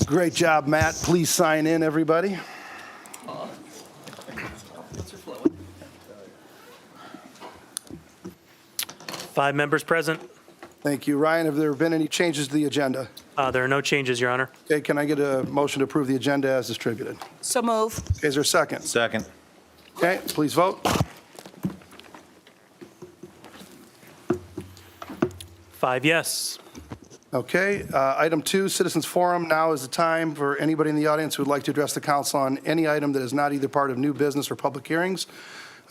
Great job, Matt. Please sign in, everybody. Five members present. Thank you. Ryan, have there been any changes to the agenda? There are no changes, Your Honor. Okay, can I get a motion to approve the agenda as distributed? So move. Okay, is there a second? Second. Okay, please vote. 5 yes. Okay, item 2, Citizens Forum. Now is the time for anybody in the audience who would like to address the council on any item that is not either part of new business or public hearings.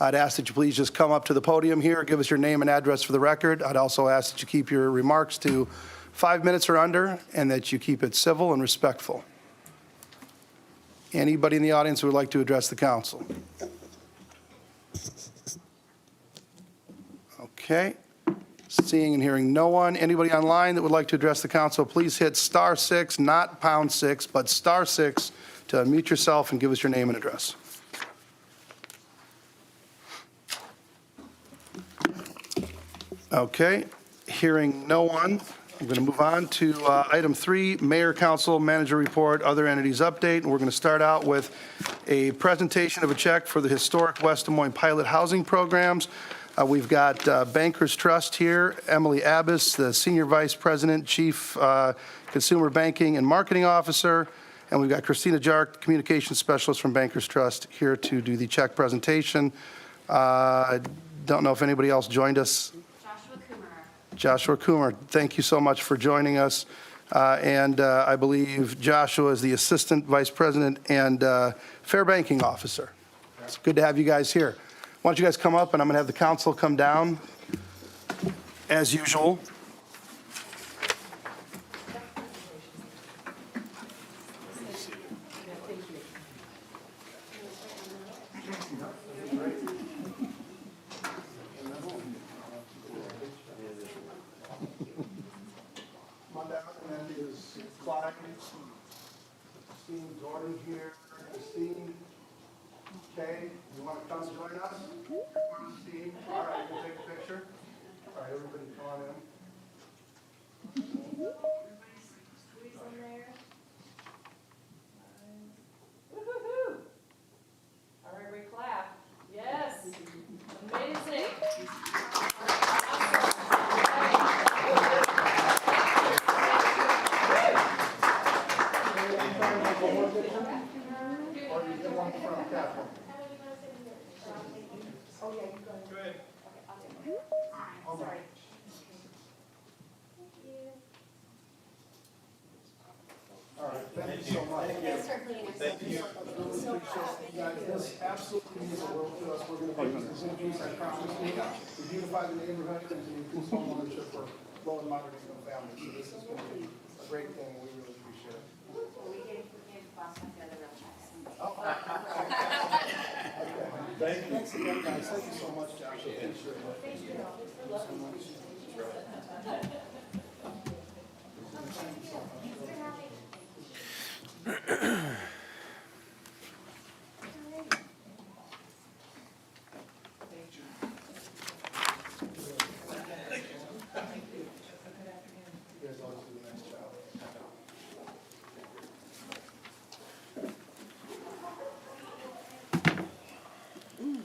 I'd ask that you please just come up to the podium here, give us your name and address for the record. I'd also ask that you keep your remarks to 5 minutes or under, and that you keep it civil and respectful. Anybody in the audience who would like to address the council? Okay. Seeing and hearing no one. Anybody online that would like to address the council, please hit *6, not #6, but *6 to unmute yourself and give us your name and address. Okay, hearing no one, I'm going to move on to item 3, Mayor, Council, Manager Report, Other Entities Update. And we're going to start out with a presentation of a check for the historic West Des Moines pilot housing programs. We've got Bankers Trust here, Emily Abbas, the Senior Vice President, Chief Consumer Banking and Marketing Officer, and we've got Christina Jark, Communications Specialist from Bankers Trust, here to do the check presentation. I don't know if anybody else joined us. Joshua Coomer, thank you so much for joining us. And I believe Joshua is the Assistant Vice President and Fair Banking Officer. It's good to have you guys here. Why don't you guys come up, and I'm going to have the council come down as usual. Come on down, and then is Clyde, Steve, Gordon here, Christine. Okay, you want to come join us? Steve, all right, we'll take a picture. All right, everybody come on in. Everybody squeeze in there. Woo-hoo-hoo. All right, we clap. Yes. Amazing. Or you get one from Catherine. Oh, yeah, you go ahead. Go ahead. Okay, I'll take it. All right, sorry. Thank you. All right, thank you so much. Thank you. Guys, this absolutely means the world to us. We're going to increase, I promise you, to beautify the neighborhood and to increase home ownership for low and moderate income families. So this is going to be a great thing, and we really appreciate it. We gave Boston the other real checks. Thank you. Thanks again, guys. Thank you so much, Josh. Appreciate it. Thank you so much. You guys always do a nice job.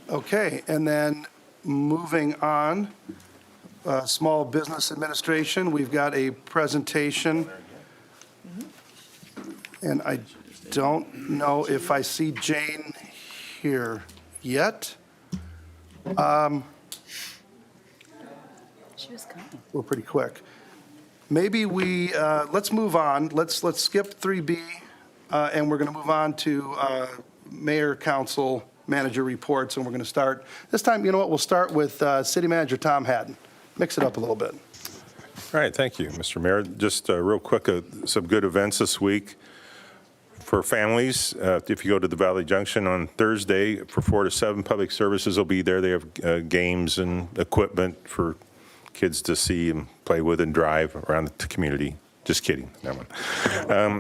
Okay, and then moving on, Small Business Administration, we've got a presentation. And I don't know if I see Jane here yet. She was coming. We're pretty quick. Maybe we, let's move on. Let's skip 3B, and we're going to move on to Mayor, Council, Manager reports, and we're going to start, this time, you know what, we'll start with City Manager Tom Haddon. Mix it up a little bit. All right, thank you, Mr. Mayor. Just real quick, some good events this week for families. If you go to the Valley Junction on Thursday for 4 to 7, Public Services will be there. They have games and equipment for kids to see and play with and drive around the community. Just kidding, that one.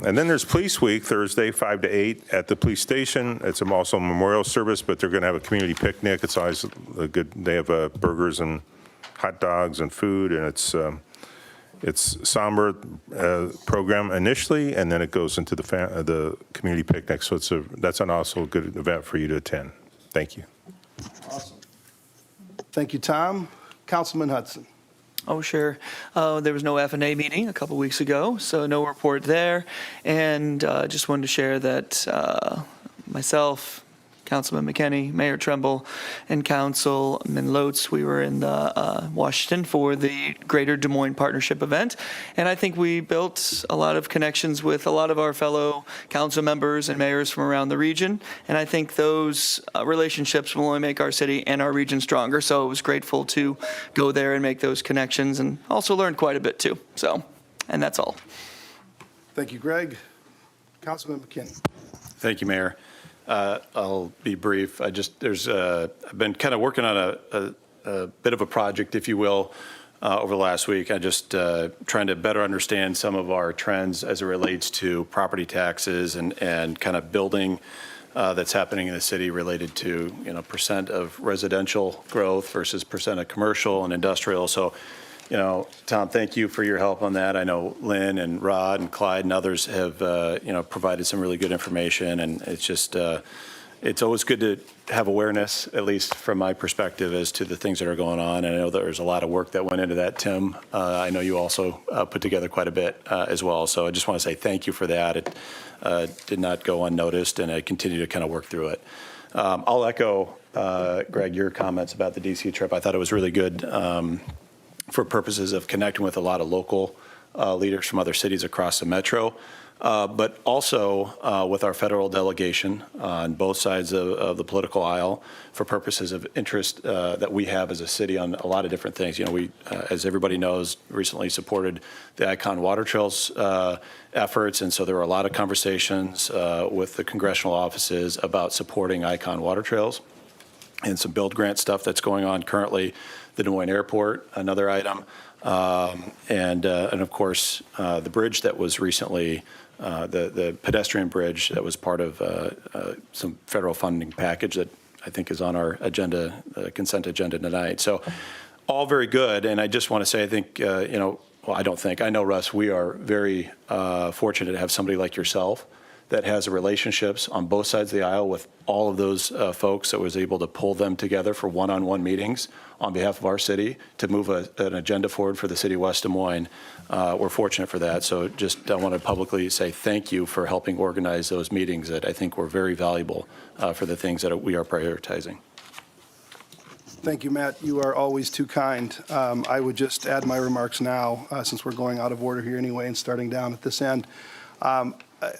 And then there's Police Week, Thursday, 5 to 8 at the police station. It's also a memorial service, but they're going to have a community picnic. It's always a good, they have burgers and hot dogs and food, and it's somber program initially, and then it goes into the community picnic. So that's also a good event for you to attend. Thank you. Awesome. Thank you, Tom. Councilman Hudson. Oh, sure. There was no F&A meeting a couple weeks ago, so no report there. And just wanted to share that myself, Councilman McKinney, Mayor Trumbull, and Councilman Loetz, we were in Washington for the Greater Des Moines Partnership event. And I think we built a lot of connections with a lot of our fellow council members and mayors from around the region. And I think those relationships will only make our city and our region stronger. So I was grateful to go there and make those connections and also learned quite a bit too. So, and that's all. Thank you, Greg. Councilman McKinney. Thank you, Mayor. I'll be brief. I've been kind of working on a bit of a project, if you will, over the last week. I just trying to better understand some of our trends as it relates to property taxes and kind of building that's happening in the city related to, percent of residential growth versus percent of commercial and industrial. So, Tom, thank you for your help on that. I know Lynn and Rod and Clyde and others have, provided some really good information. And it's just, it's always good to have awareness, at least from my perspective, as to the things that are going on. And I know there's a lot of work that went into that, Tim. I know you also put together quite a bit as well. So I just want to say thank you for that. It did not go unnoticed, and I continue to kind of work through it. I'll echo, Greg, your comments about the DC trip. I thought it was really good. For purposes of connecting with a lot of local leaders from other cities across the metro, but also with our federal delegation on both sides of the political aisle for purposes of interest that we have as a city on a lot of different things. We, as everybody knows, recently supported the Icon Water Trails efforts, and so there were a lot of conversations with the congressional offices about supporting Icon Water Trails and some build grant stuff that's going on currently. The Des Moines Airport, another item, and of course the bridge that was recently the pedestrian bridge that was part of some federal funding package that I think is on our agenda, consent agenda tonight. So all very good, and I just want to say I think I know, Russ, we are very fortunate to have somebody like yourself that has relationships on both sides of the aisle with all of those folks that was able to pull them together for one-on-one meetings on behalf of our city to move an agenda forward for the city of West Des Moines. We're fortunate for that. So just I want to publicly say thank you for helping organize those meetings that I think were very valuable for the things that we are prioritizing. Thank you, Matt. You are always too kind. I would just add my remarks now, since we're going out of order here anyway and starting down at this end.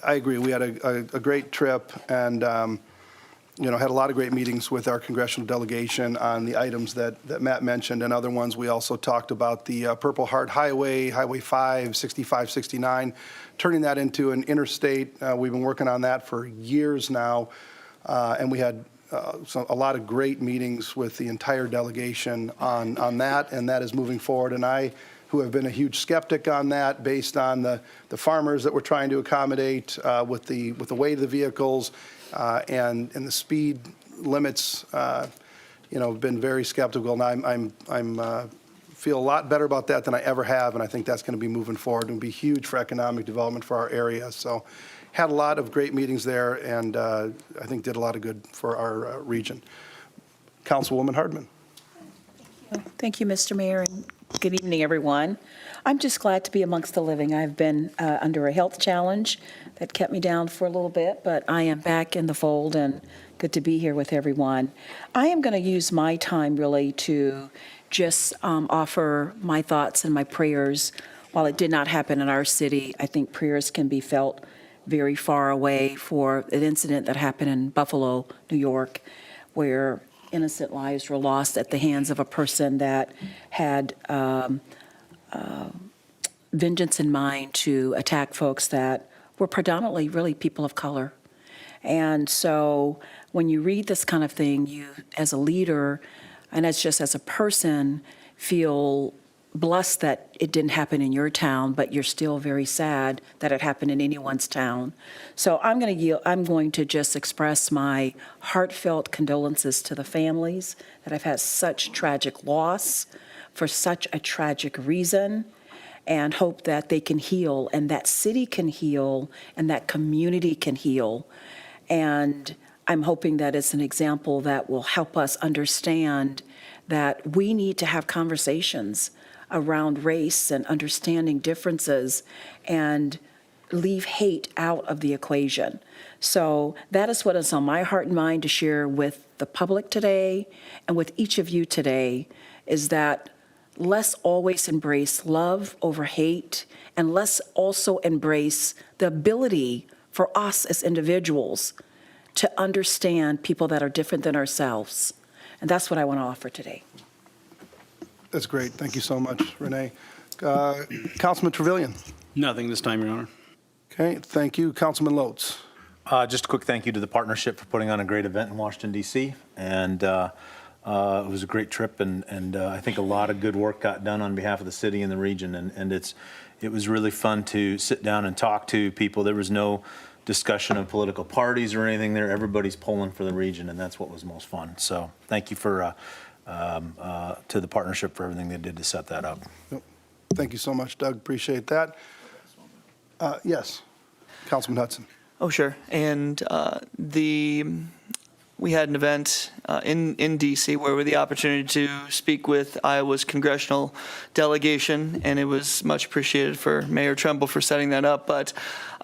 I agree. We had a great trip and, had a lot of great meetings with our congressional delegation on the items that Matt mentioned and other ones. We also talked about the Purple Heart Highway, Highway 5, 65, 69, turning that into an interstate. We've been working on that for years now, and we had a lot of great meetings with the entire delegation on that, and that is moving forward. And I, who have been a huge skeptic on that based on the farmers that we're trying to accommodate with the weight of the vehicles and the speed limits, been very skeptical. And I'm feel a lot better about that than I ever have, and I think that's going to be moving forward and be huge for economic development for our area. So had a lot of great meetings there, and I think did a lot of good for our region. Councilwoman Hardman. Thank you, Mr. Mayor, and good evening, everyone. I'm just glad to be amongst the living. I've been under a health challenge that kept me down for a little bit, but I am back in the fold and good to be here with everyone. I am going to use my time really to just offer my thoughts and my prayers. While it did not happen in our city, I think prayers can be felt very far away for an incident that happened in Buffalo, New York, where innocent lives were lost at the hands of a person that had vengeance in mind to attack folks that were predominantly really people of color. And so when you read this kind of thing, you, as a leader, and as just as a person, feel blessed that it didn't happen in your town, but you're still very sad that it happened in anyone's town. So I'm going to just express my heartfelt condolences to the families that have had such tragic loss for such a tragic reason, and hope that they can heal, and that city can heal, and that community can heal. And I'm hoping that it's an example that will help us understand that we need to have conversations around race and understanding differences and leave hate out of the equation. So that is what is on my heart and mind to share with the public today and with each of you today, is that let's always embrace love over hate, and let's also embrace the ability for us as individuals to understand people that are different than ourselves. And that's what I want to offer today. That's great. Thank you so much, Renee. Councilman Trevilian. Nothing this time, Your Honor. Okay, thank you. Councilman Lotz. Just a quick thank you to the partnership for putting on a great event in Washington, D.C. And it was a great trip, and I think a lot of good work got done on behalf of the city and the region. And it was really fun to sit down and talk to people. There was no discussion of political parties or anything there. Everybody's pulling for the region, and that's what was most fun. So thank you to the partnership for everything they did to set that up. Thank you so much, Doug. Appreciate that. Yes, Councilman Hudson. Oh, sure. And we had an event in D.C. where we had the opportunity to speak with Iowa's congressional delegation, and it was much appreciated for Mayor Tremble for setting that up. But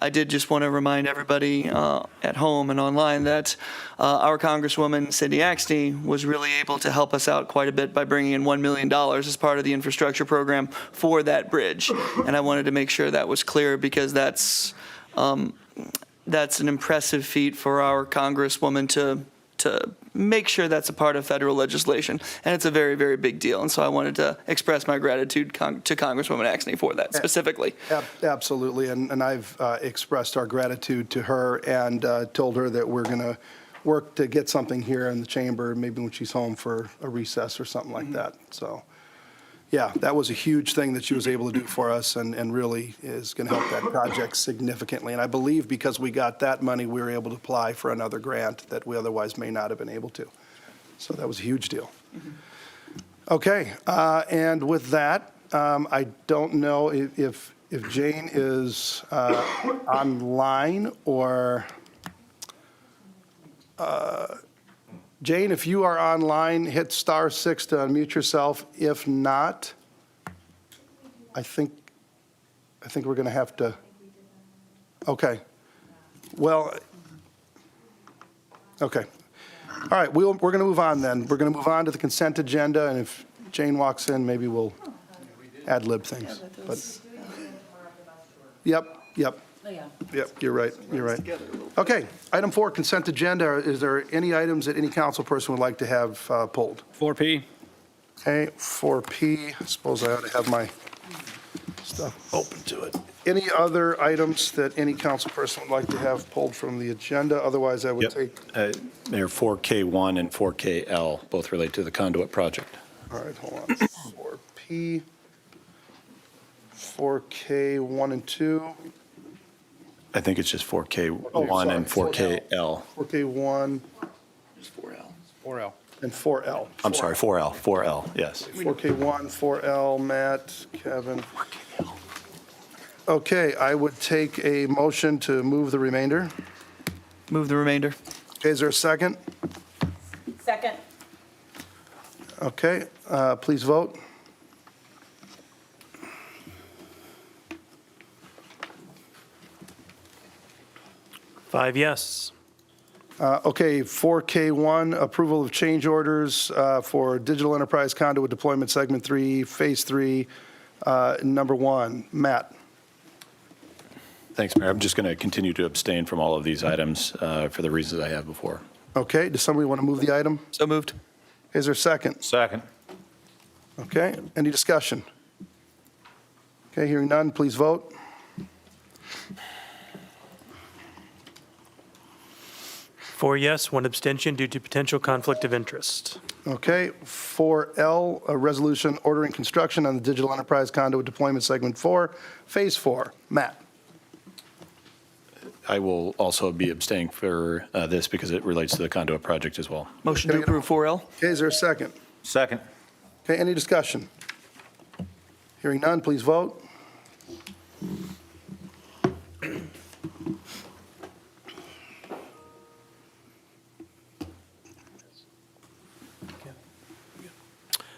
I did just want to remind everybody at home and online that our Congresswoman, Cindy Axne, was really able to help us out quite a bit by bringing in $1 million as part of the infrastructure program for that bridge. And I wanted to make sure that was clear, because that's an impressive feat for our Congresswoman to make sure that's a part of federal legislation. And it's a very, very big deal. And so I wanted to express my gratitude to Congresswoman Axne for that specifically. Absolutely, and I've expressed our gratitude to her and told her that we're going to work to get something here in the chamber, maybe when she's home for a recess or something like that. So, yeah, that was a huge thing that she was able to do for us, and really is going to help that project significantly. And I believe because we got that money, we were able to apply for another grant that we otherwise may not have been able to. So that was a huge deal. Okay, and with that, I don't know if Jane is online or Jane, if you are online, hit *6 to unmute yourself. If not, I think we're going to have to. Okay. Well, okay. All right, we're going to move on then. We're going to move on to the consent agenda, and if Jane walks in, maybe we'll ad lib things. But, yep. Yep, you're right. Okay, item 4, consent agenda. Is there any items that any council person would like to have pulled? 4P. Okay, 4P, I suppose I ought to have my stuff open to it. Any other items that any council person would like to have pulled from the agenda? Otherwise, I would take. Mayor, 4K1 and 4KL both relate to the conduit project. All right, hold on. 4P, 4K1 and 2. I think it's just 4K1 Oh, sorry, and 4KL. 4K1 4L. and 4L. I'm sorry, 4L, yes. 4K1, 4L, Matt, Kevin. Okay, I would take a motion to move the remainder. Move the remainder. Okay, is there a second? Second. Okay, please vote. Five yes. Okay, 4K1, approval of change orders for Digital Enterprise Conduit Deployment Segment 3, Phase 3, number 1. Matt? Thanks, Mayor. I'm just going to continue to abstain from all of these items for the reasons I have before. Okay, does somebody want to move the item? So moved. Is there a second? Second. Okay, any discussion? Okay, hearing none, please vote. Four yes, one abstention due to potential conflict of interest. Okay, 4L, a resolution ordering construction on the Digital Enterprise Conduit Deployment Segment 4, Phase 4. Matt? I will also be abstaining for this because it relates to the conduit project as well. Motion to approve 4L. Okay, is there a second? Second. Okay, any discussion? Hearing none, please vote.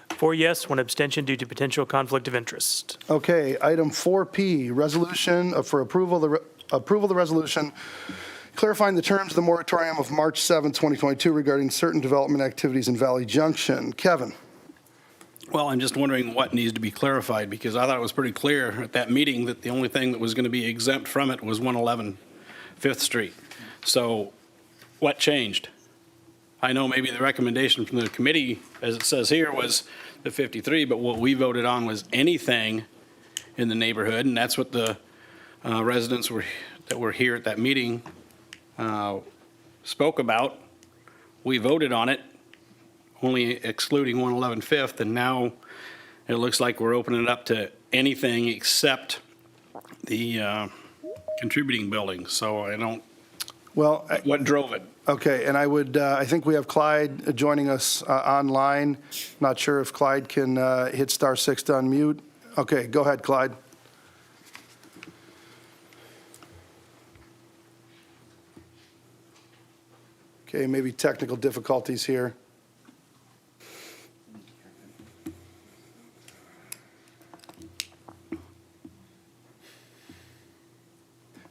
Four yes, one abstention due to potential conflict of interest. Okay, item 4P, resolution for approval of the resolution clarifying the terms of the moratorium of March 7, 2022 regarding certain development activities in Valley Junction. Kevin? Well, I'm just wondering what needs to be clarified, because I thought it was pretty clear at that meeting that the only thing that was going to be exempt from it was 111 Fifth Street. So what changed? I know maybe the recommendation from the committee, as it says here, was the 53, but what we voted on was anything in the neighborhood, and that's what the residents that were here at that meeting spoke about. We voted on it, only excluding 111 Fifth, and now it looks like we're opening it up to anything except the contributing buildings. So I don't, Well, what drove it? okay, and I think we have Clyde joining us online. Not sure if Clyde can hit *6 to unmute. Okay, go ahead, Clyde. Okay, maybe technical difficulties here.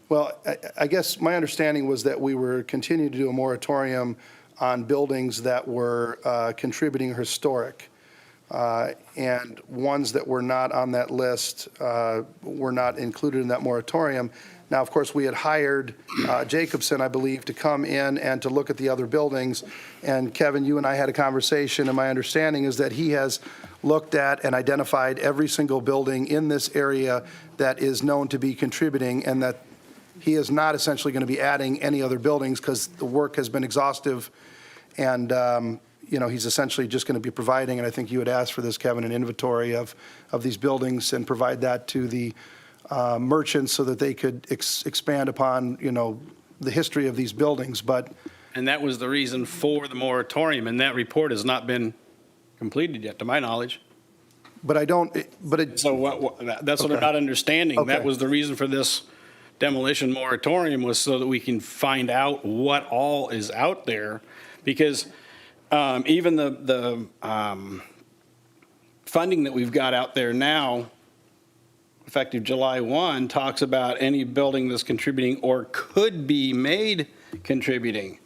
Well, I guess my understanding was that we were continuing to do a moratorium on buildings that were contributing historic, and ones that were not on that list were not included in that moratorium. Now, of course, we had hired Jacobson, I believe, to come in and to look at the other buildings. And Kevin, you and I had a conversation, and my understanding is that he has looked at and identified every single building in this area that is known to be contributing, and that he is not essentially going to be adding any other buildings because the work has been exhaustive. And, he's essentially just going to be providing, and I think you had asked for this, Kevin, an inventory of these buildings and provide that to the merchants so that they could expand upon, the history of these buildings. But, And that was the reason for the moratorium, and that report has not been completed yet, to my knowledge. but I don't, but it, So that's what I'm not understanding. That Okay. was the reason for this demolition moratorium, was so that we can find out what all is out there. Because even the funding that we've got out there now, effective July 1, talks about any building that's contributing or could be made contributing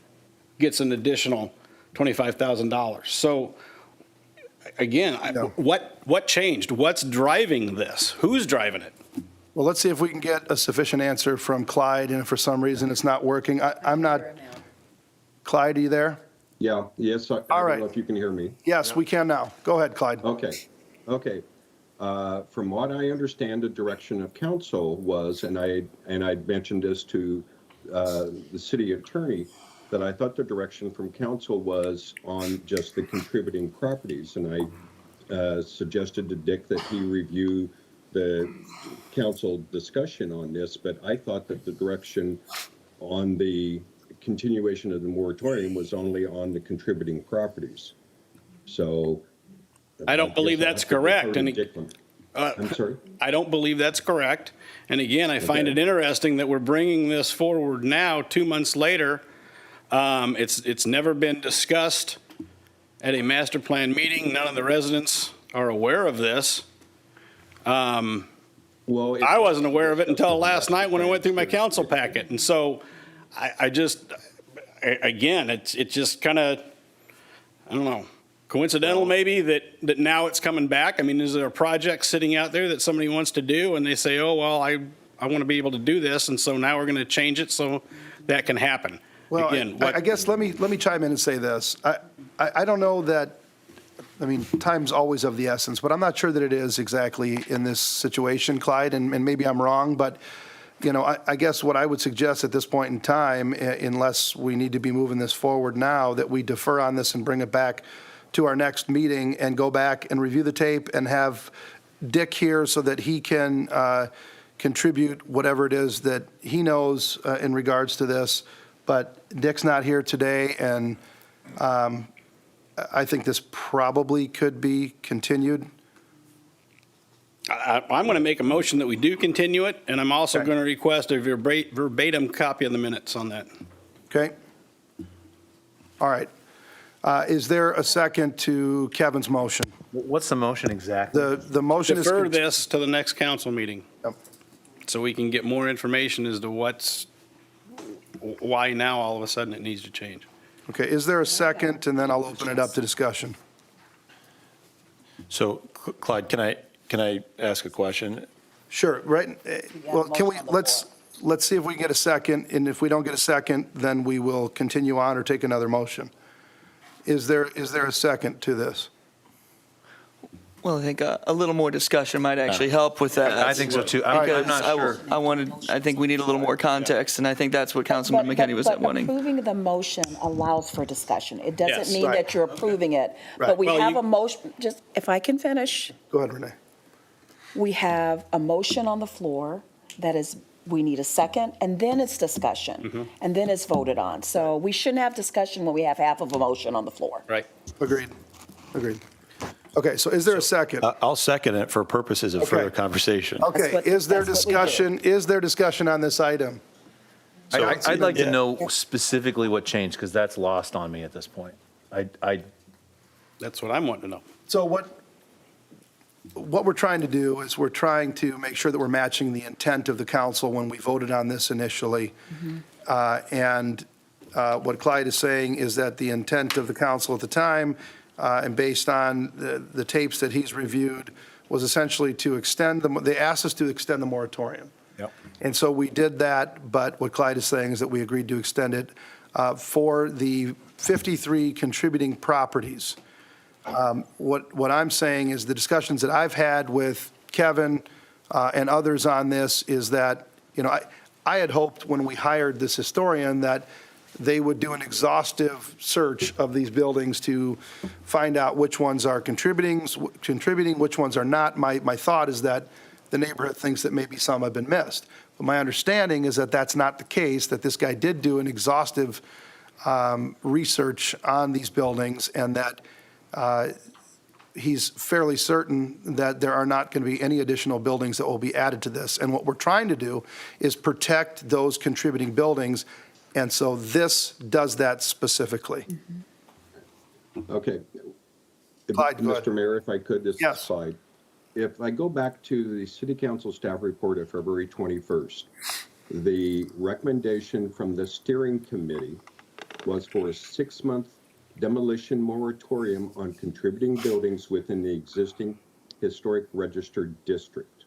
gets an additional $25,000. So again, what changed? What's driving this? Who's driving it? well, let's see if we can get a sufficient answer from Clyde, and if for some reason it's not working. I'm not, Clyde, are you there? Yeah, yes, I All don't right. know if you can hear me. Yes, we can now. Go ahead, Clyde. Okay. From what I understand, the direction of council was, and I'd mentioned this to the city attorney, that I thought the direction from council was on just the contributing properties. And I suggested to Dick that he review the council discussion on this, but I thought that the direction on the continuation of the moratorium was only on the contributing properties. So. I don't believe guess I'll that's have to correct. defer to And Dick on- I'm sorry? I don't believe that's correct. And again, I find it interesting that we're bringing this forward now, 2 months later. It's never been discussed at a master plan meeting. None of the residents are aware of this. Well, I wasn't aware of it until last night when I went through my council packet. And so again, it's just kind of, I don't know, coincidental maybe that now it's coming back. I mean, is there a project sitting out there that somebody wants to do and they say, oh, well, I want to be able to do this, and so now we're going to change it so that can happen? Well, Again, I guess let me chime in and say this. I don't know that, I mean, time's always of the essence, but I'm not sure that it is exactly in this situation, Clyde, and maybe I'm wrong, but, I guess what I would suggest at this point in time, unless we need to be moving this forward now, that we defer on this and bring it back to our next meeting and go back and review the tape and have Dick here so that he can contribute whatever it is that he knows in regards to this. But Dick's not here today, and I think this probably could be continued. I'm going to make a motion that we do continue it, and I'm also Okay. going to request a verbatim copy of the minutes on that. Okay? All right. Is there a second to Kevin's motion? What's the motion exactly? The motion is. Defer this to the next council meeting, Yep. so we can get more information as to why now all of a sudden it needs to change. Okay, is there a second? And then I'll open it up to discussion. So Clyde, can I ask a question? Sure, right? Well, can we, motion on the let's see if we can get a second, and if we don't get a second, then we will continue on or take another motion. Is there a second to this? Well, I think a little more discussion might actually help with that. I think so too. I'm Because not sure. I think we need a little more context, and I think that's what Councilman McKinney was But wanting. approving the motion allows for discussion. It doesn't Yes. mean Right. that you're approving it. Right. But we Well, have you- a motion, just, if I can finish, Go ahead, Renee. we have a motion on the floor that is, we need a second, and then it's discussion, and then it's voted on. So we shouldn't have discussion when we have half of a motion on the floor. Right. Agreed. Okay, so is there a second? I'll second it for purposes of Okay. further conversation. Okay, what- is there that's what we do. discussion, on this item? I'd like to know specifically what changed, because that's lost on me at this point. That's what I'm wanting to know. So what we're trying to do is we're trying to make sure that we're matching the intent of the council when we voted on this initially. And what Clyde is saying is that the intent of the council at the time, and based on the tapes that he's reviewed, was essentially to extend they asked us to extend the moratorium. Yep. And so we did that, but what Clyde is saying is that we agreed to extend it for the 53 contributing properties. What I'm saying is the discussions that I've had with Kevin and others on this is that, I had hoped when we hired this historian that they would do an exhaustive search of these buildings to find out which ones are contributing, which ones are not. My thought is that the neighborhood thinks that maybe some have been missed. But my understanding is that that's not the case, that this guy did do an exhaustive research on these buildings, and that he's fairly certain that there are not going to be any additional buildings that will be added to this. And what we're trying to do is protect those contributing buildings, and so this does that specifically. Okay. Clyde, go ahead. Mr. Mayor, if I could, this Yes. is Clyde. If I go back to the City Council staff report of February 21st, the recommendation from the steering committee was for a 6-month demolition moratorium on contributing buildings within the existing historic registered district.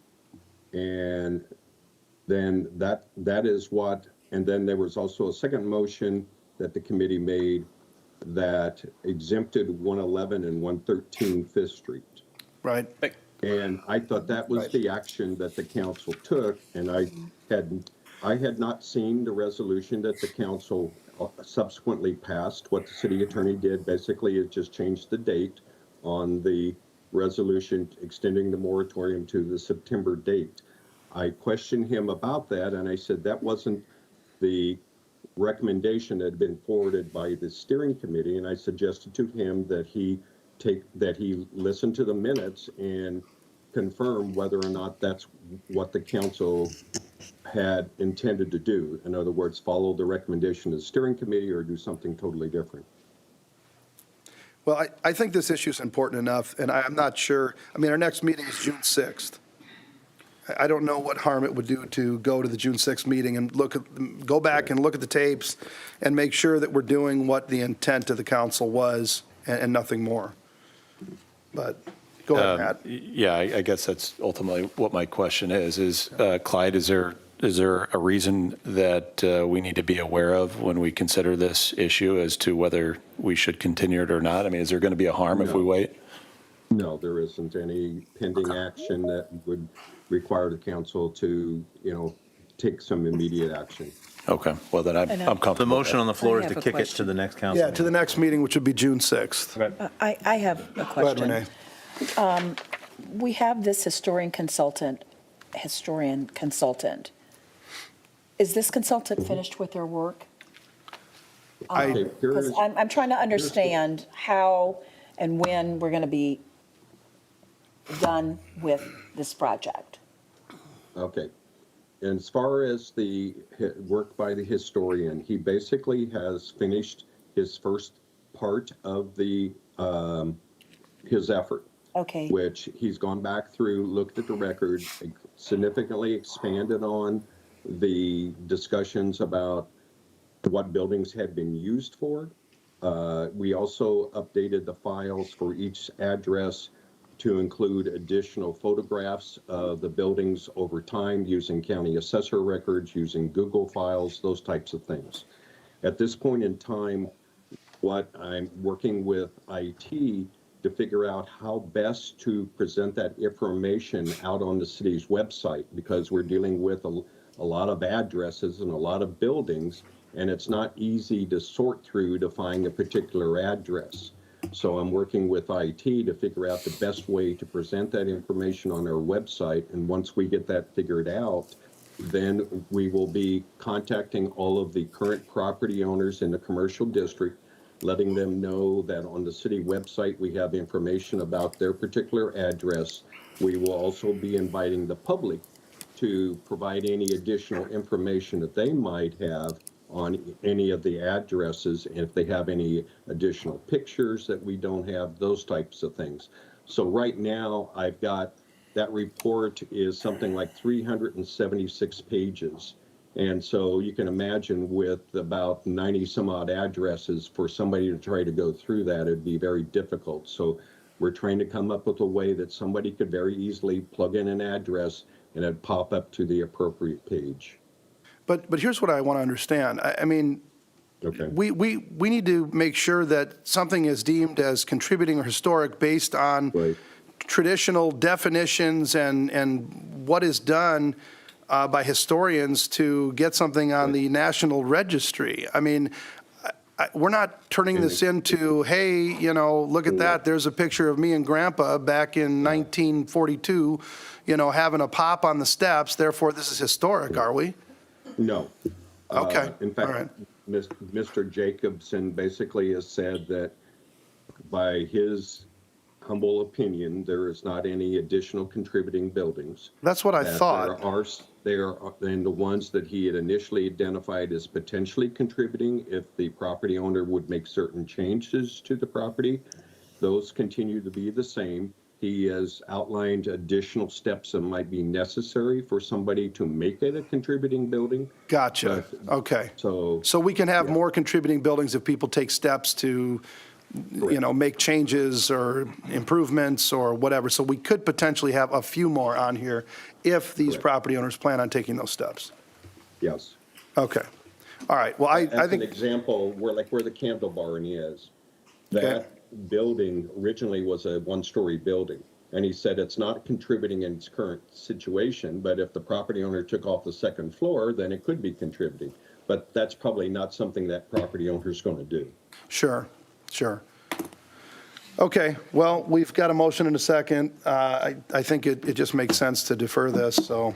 And then that is what, and then there was also a second motion that the committee made that exempted 111 and 113 Fifth Street. Right? And I thought that was the action that the council took, and I had not seen the resolution that the council subsequently passed. What the city attorney did basically is just change the date on the resolution extending the moratorium to the September date. I questioned him about that, and I said that wasn't the recommendation that had been forwarded by the steering committee, and I suggested to him that he listen to the minutes and confirm whether or not that's what the council had intended to do. In other words, follow the recommendation of the steering committee or do something totally different. Well, I think this issue is important enough, and I'm not sure, our next meeting is June 6th. I don't know what harm it would do to go to the June 6th meeting and go back and look at the tapes and make sure that we're doing what the intent of the council was and nothing more. But go ahead, Matt. Yeah, I guess that's ultimately what my question is Clyde, is there a reason that we need to be aware of when we consider this issue as to whether we should continue it or not? Is there going to be a harm if we wait? No, there isn't any pending action that would require the council to, take some immediate action. Okay, well, then I'm And comfortable. The motion on the floor I is to have a kick it to question. the next council. Yeah, to the next meeting, which would be June 6th. I have a Go ahead, question. Renee. We have this historian consultant. Is this consultant finished with their work? Okay, here Because is- I'm trying to understand how and when we're going to be done with this project. Okay. And as far as the work by the historian, he basically has finished his first part of the, his effort, Okay, which he's gone back through, looked at the record, significantly expanded on the discussions about what buildings had been used for. We also updated the files for each address to include additional photographs of the buildings over time using county assessor records, using Google files, those types of things. At this point in time, what I'm working with IT to figure out how best to present that information out on the city's website, because we're dealing with a lot of addresses and a lot of buildings, and it's not easy to sort through to find a particular address. So I'm working with IT to figure out the best way to present that information on our website. And once we get that figured out, then we will be contacting all of the current property owners in the commercial district, letting them know that on the city website, we have information about their particular address. We will also be inviting the public to provide any additional information that they might have on any of the addresses, and if they have any additional pictures that we don't have, those types of things. So right now, I've got, that report is something like 376 pages. And so you can imagine with about 90 some odd addresses, for somebody to try to go through that, it'd be very difficult. So we're trying to come up with a way that somebody could very easily plug in an address and it'd pop up to the appropriate page. But here's what I want to understand. I mean, Okay. we need to make sure that something is deemed as contributing or historic based on Right. traditional definitions and what is done by historians to get something on the National Registry. I mean, we're not turning this into, hey, you know, look at that, there's a picture of me and Grandpa back in 1942, you know, having a pop on the steps, therefore this is historic, are we? No. Okay, In all right. fact, Mr. Jacobson basically has said that by his humble opinion, there is not any additional contributing buildings. That's what I That thought. There are, and the ones that he had initially identified as potentially contributing, if the property owner would make certain changes to the property, those continue to be the same. He has outlined additional steps that might be necessary for somebody to make it a contributing building. Gotcha, okay. So, So we can have more contributing buildings if people take steps to, you know, make changes or improvements or whatever. So we could potentially have a few more on here if these Correct. property owners plan on taking those steps. yes. Okay, all right, well, I As an think, example, where the Candle Barn is, Okay. that building originally was a one-story building. And he said it's not contributing in its current situation, but if the property owner took off the second floor, then it could be contributing. But that's probably not something that property owner is going to do. sure. Okay, well, we've got a motion and a second. I think it just makes sense to defer this, so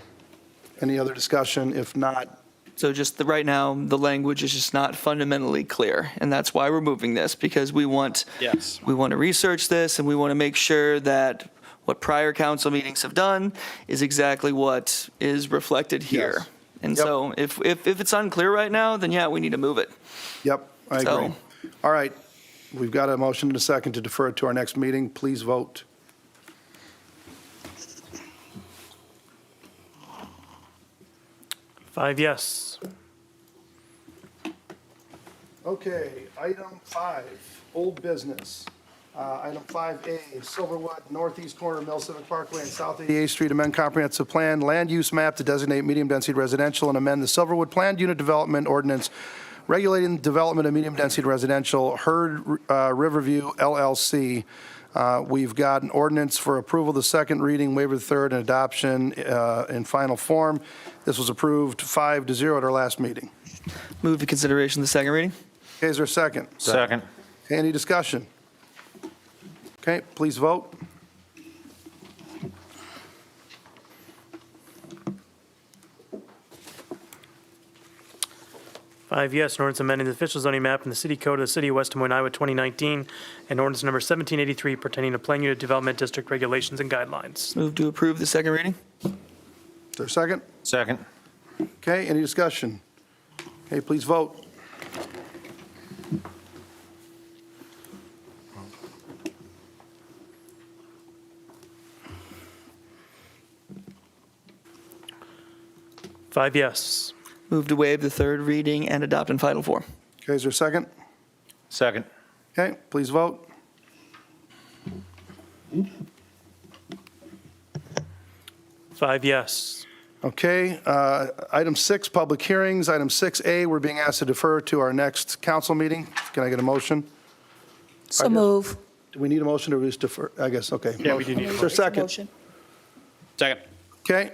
any other discussion? If not, So just right now, the language is just not fundamentally clear, and that's why we're moving this, because we want Yes. we want to research this, and we want to make sure that what prior council meetings have done is exactly what is reflected here. Yes. And Yep. so if it's unclear right now, then yeah, we need to move it. yep, I agree. So- All right, we've got a motion and a second to defer it to our next meeting. Please vote. Five yes. Okay, item 5, old business. Item 5A, Silverwood, northeast corner of Mill Civic Parkway and South 88th Street, amend comprehensive plan, land use map to designate medium-density residential and amend the Silverwood Planned Unit Development Ordinance regulating development of medium-density residential, Herd Riverview LLC. We've got an ordinance for approval, the second reading, waiver the third, and adoption in final form. This was approved 5-0 at our last meeting. Move to consideration of the second reading. Okay, is there a second? Second. Okay, any discussion? Okay, please vote. Five yes, an ordinance amending the official zoning map in the city code of the city of West Des Moines, Iowa, 2019, and ordinance number 1783 pertaining to Plan Unit Development District regulations and guidelines. Move to approve the second reading. Is there a second? Second. Okay, any discussion? Okay, please vote. Five yes. Move to waive the third reading and adopt in final form. Okay, is there a second? Second. Okay, please vote. Five yes. Okay, item 6, public hearings. Item 6A, we're being asked to defer to our next council meeting. Can I get a motion? So move. Do we need a motion to just defer? I guess, okay. Yeah, we do need a Is there a second? Motion. Second. Okay,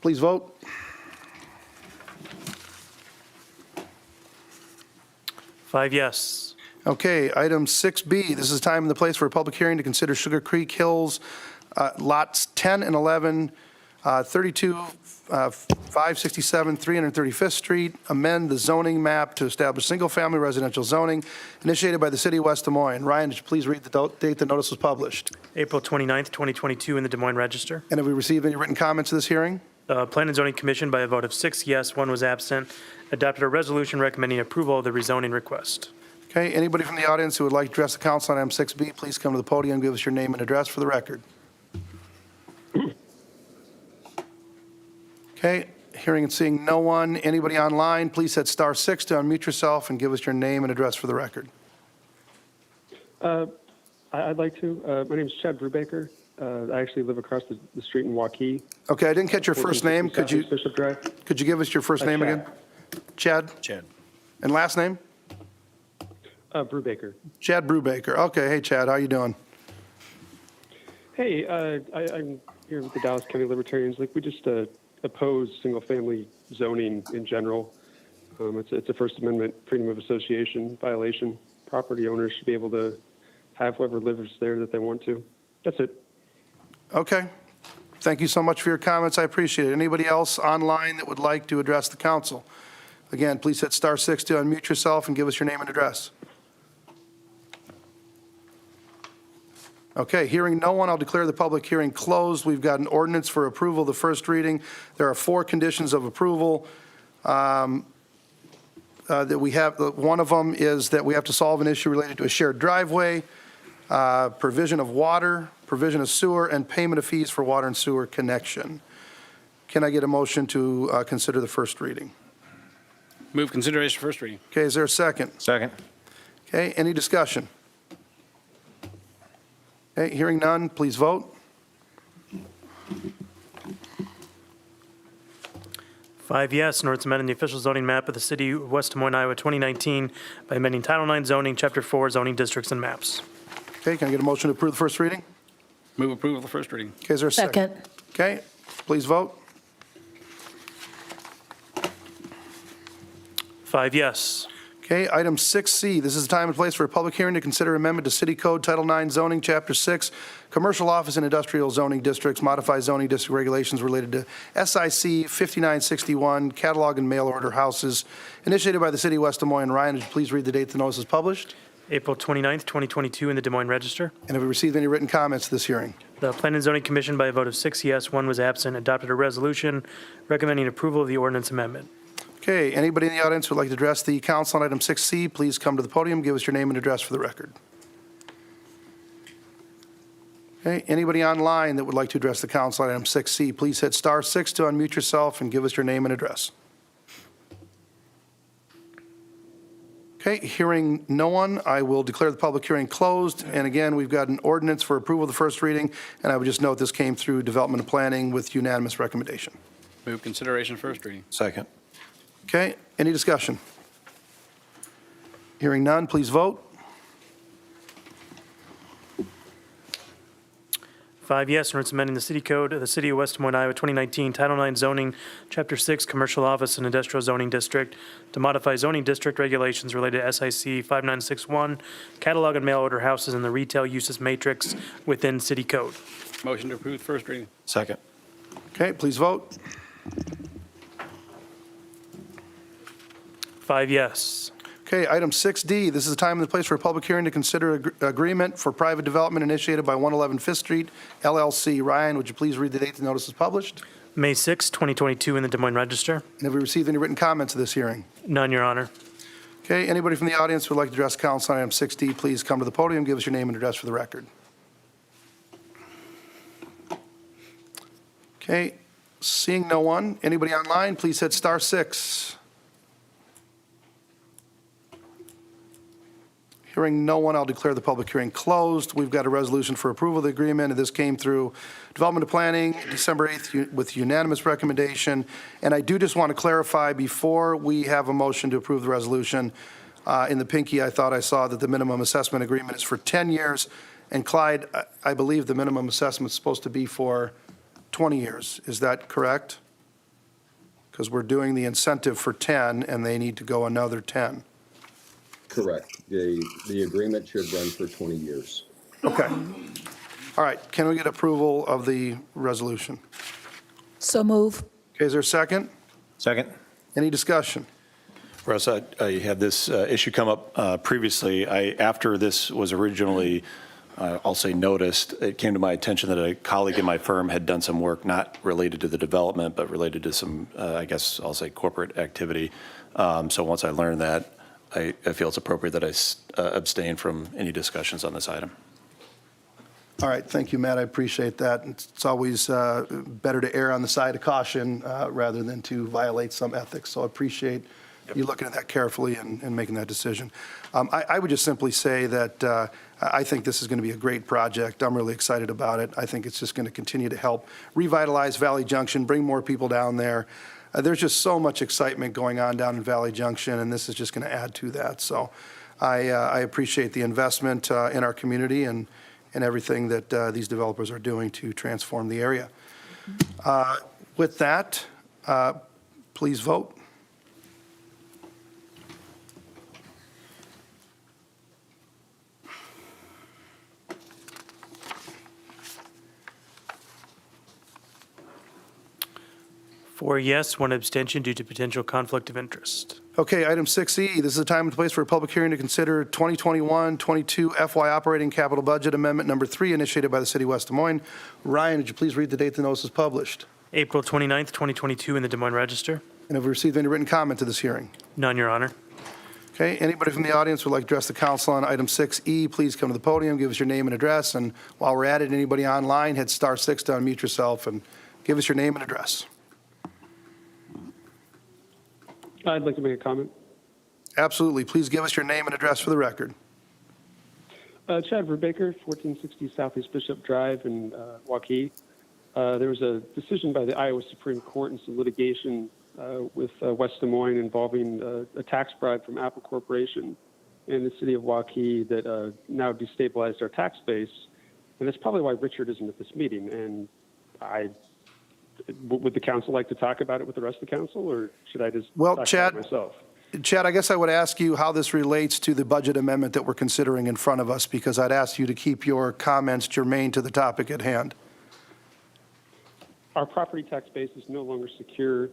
please vote. Five yes. Okay, item 6B, this is time and the place for a public hearing to consider Sugar Creek Hills, lots 10 and 11, 32, 567, 335th Street, amend the zoning map to establish single-family residential zoning, initiated by the city of West Des Moines. Ryan, would you please read the date the notice was published? April 29th, 2022, in the Des Moines Register. And have we received any written comments to this hearing? The Plan and Zoning Commission, by a vote of 6 yes, 1 was absent, adopted a resolution recommending approval of the rezoning request. Okay, anybody from the audience who would like to address the council on item 6B, please come to the podium and give us your name and address for the record. Okay, hearing and seeing no one. Anybody online, please hit star 6 to unmute yourself and give us your name and address for the record. I'd like to. My name is Chad Brubaker. I actually live across the street in Waukee. Okay, I didn't catch your first name. Could you Bishop Drive. give us your first name Chad. again? Chad? Chad. And last name? Brubaker. Chad Brubaker. Okay, hey Chad, how you doing? Hey, I'm here with the Dallas County Libertarians. Like, we just oppose single-family zoning in general. It's a First Amendment freedom of association violation. Property owners should be able to have whoever lives there that they want to. That's it. Okay. Thank you so much for your comments. I appreciate it. Anybody else online that would like to address the council? Again, please hit star 6 to unmute yourself and give us your name and address. Okay, hearing no one, I'll declare the public hearing closed. We've got an ordinance for approval, the first reading. There are 4 conditions of approval that we have. One of them is that we have to solve an issue related to a shared driveway, provision of water, provision of sewer, and payment of fees for water and sewer connection. Can I get a motion to consider the first reading? Move consideration first reading. Okay, is there a second? Second. Okay, any discussion? Okay, hearing none, please vote. Five yes, an ordinance amending the official zoning map of the city of West Des Moines, Iowa, 2019, by amending Title IX zoning, Chapter 4, zoning districts and maps. Okay, can I get a motion to approve the first reading? Move approval of the first reading. Okay, is there a second? Second. Okay, please vote. Five yes. Okay, item 6C, this is the time and place for a public hearing to consider amendment to City Code Title IX zoning, Chapter 6, Commercial Office and Industrial Zoning Districts, modified zoning district regulations related to SIC 5961, catalog and mail order houses, initiated by the city of West Des Moines. Ryan, would you please read the date the notice is published? April 29th, 2022, in the Des Moines Register. And have we received any written comments to this hearing? The Plan and Zoning Commission, by a vote of 6 yes, 1 was absent, adopted a resolution recommending approval of the ordinance amendment. Okay, anybody in the audience who would like to address the council on item 6C, please come to the podium, give us your name and address for the record. Okay, anybody online that would like to address the council on item 6C, please hit star 6 to unmute yourself and give us your name and address. Okay, hearing no one, I will declare the public hearing closed. And again, we've got an ordinance for approval of the first reading, and I would just note this came through Development and Planning with unanimous recommendation. Move consideration first reading. Second. Okay, any discussion? Hearing none, please vote. 5 yes, an ordinance amending the city code of the city of West Des Moines, Iowa, 2019, Title IX zoning, Chapter 6, Commercial Office and Industrial Zoning District, to modify zoning district regulations related to SIC 5961, catalog and mail order houses in the retail uses matrix within city code. Motion to approve first reading. Second. Okay, please vote. 5 yes. Okay, item 6D, this is the time and the place for a public hearing to consider agreement for private development initiated by 111 Fifth Street LLC. Ryan, would you please read the date the notice is published? May 6, 2022, in the Des Moines Register. And have we received any written comments to this hearing? None, Your Honor. Okay, anybody from the audience who would like to address council on item 6D, please come to the podium, give us your name and address for the record. Okay, seeing no one, anybody online, please hit *6. Hearing no one, I'll declare the public hearing closed. We've got a resolution for approval of the agreement, and this came through Development of Planning, December 8th, with unanimous recommendation. And I do just want to clarify, before we have a motion to approve the resolution, in the Pinky, I thought I saw that the minimum assessment agreement is for 10 years. And Clyde, I believe the minimum assessment is supposed to be for 20 years. Is that correct? Because we're doing the incentive for 10, and they need to go another 10. Correct. The agreement should run for 20 years. Okay. All right, can we get approval of the resolution? So move. Okay, is there a second? Second. Any discussion? Russ, I had this issue come up previously. After this was originally, I'll say, noticed, it came to my attention that a colleague in my firm had done some work not related to the development, but related to some, I guess I'll say, corporate activity. So once I learned that, I feel it's appropriate that I abstain from any discussions on this item. All right, thank you, Matt, I appreciate that. It's always better to err on the side of caution rather than to violate some ethics, so I appreciate you looking at that carefully and making that decision. I would just simply say that I think this is going to be a great project. I'm really excited about it. I think it's just going to continue to help revitalize Valley Junction, bring more people down there. There's just so much excitement going on down in Valley Junction, and this is just going to add to that. So I appreciate the investment in our community and everything that these developers are doing to transform the area. With that, please vote. Four yes, one abstention due to potential conflict of interest. Okay, item 6E, this is the time and place for a public hearing to consider 2021-22 FY Operating Capital Budget Amendment Number 3 initiated by the City of West Des Moines. Ryan, would you please read the date the notice is published? April 29th, 2022, in the Des Moines Register. And have we received any written comment to this hearing? None, Your Honor. Okay, anybody from the audience would like to address the council on item 6E, please come to the podium, give us your name and address. And while we're at it, anybody online, hit *6 to unmute yourself and give us your name and address. I'd like to make a comment. Absolutely. Please give us your name and address for the record. Chad Verbaker, 1460 Southeast Bishop Drive in Waukee. There was a decision by the Iowa Supreme Court in some litigation with West Des Moines involving a tax bribe from Apple Corporation in the city of Waukee that now destabilized our tax base. And that's probably why Richard isn't at this meeting. And would the council like to talk about it with the rest of the council, or should I just talk Chad, about it myself? Chad, I guess I would ask you how this relates to the budget amendment that we're considering in front of us, because I'd ask you to keep your comments germane to the topic at hand. Our property tax base is no longer secure.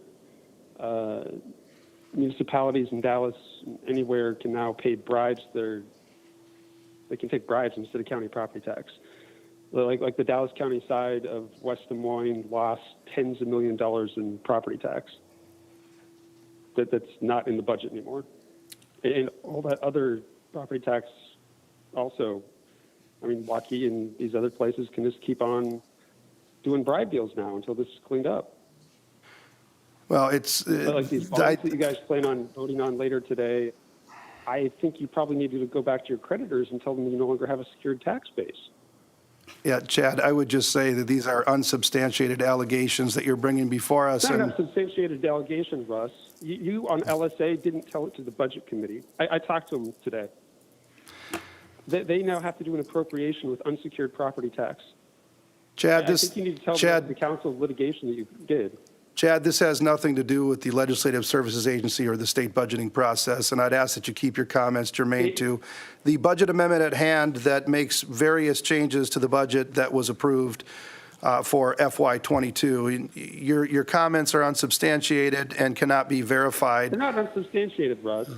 Municipalities in Dallas, anywhere, can now pay bribes. They can take bribes instead of county property tax. Like the Dallas County side of West Des Moines lost tens of millions of dollars in property tax. That's not in the budget anymore. And all that other property tax also, I mean, Waukee and these other places can just keep on doing bribe deals now until this is cleaned up. Well, it's... like these bonds that you guys plan on voting on later today, I think you probably need to go back to your creditors and tell them you no longer have a secured tax base. Yeah, Chad, I would just say that these are unsubstantiated allegations that you're bringing before us. It's not a substantiated allegation, Russ. You on LSA didn't tell it to the budget committee. I talked to them today. They now have to do an appropriation with unsecured property tax. Chad, I this, think you need to tell Chad, the council litigation that you did. Chad, this has nothing to do with the Legislative Services Agency or the state budgeting process, and I'd ask that you keep your comments germane to the budget amendment at hand that makes various changes to the budget that was approved for FY '22. Your comments are unsubstantiated and cannot be verified. They're not unsubstantiated, Russ.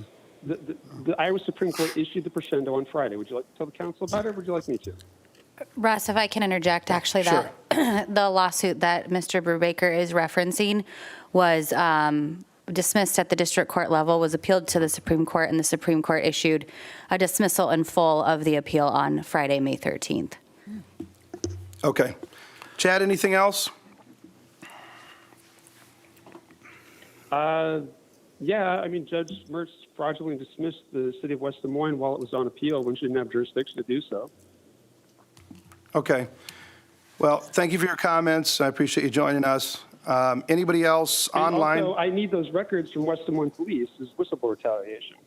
The Iowa Supreme Court issued the crescendo on Friday. Would you like to tell the council about it, or would you like me to? Russ, if I can interject, actually, that the lawsuit that Mr. Brubaker is referencing was dismissed at the district court level, was appealed to the Supreme Court, and the Supreme Court issued a dismissal in full of the appeal on Friday, May 13th. Okay. Chad, anything else? Yeah, I mean, Judge Mertz fraudulently dismissed the city of West Des Moines while it was on appeal when she didn't have jurisdiction to do so. Okay. Well, thank you for your comments. I appreciate you joining us. Anybody else And online? Also, I need those records from West Des Moines Police as whistleblower retaliation.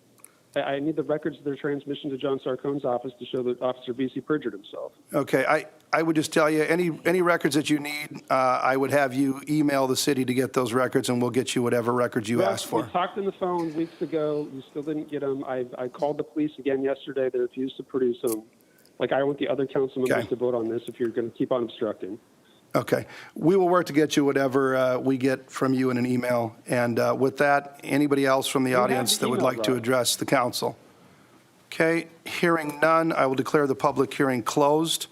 I need the records of their transmission to John Sarcone's office to show that Officer Vesey perjured himself. Okay, I would just tell you, any records that you need, I would have you email the city to get those records, and we'll get you whatever records you ask for. We talked on the phone weeks ago. You still didn't get them. I called the police again yesterday. They refused to produce them. Like, I want the other council members Okay. to vote on this if you're going to keep on obstructing. Okay. We will work to get you whatever we get from you in an email. And with that, anybody else from the have audience the that would email, like to Rob. address the council? Okay, hearing none, I will declare the public hearing closed.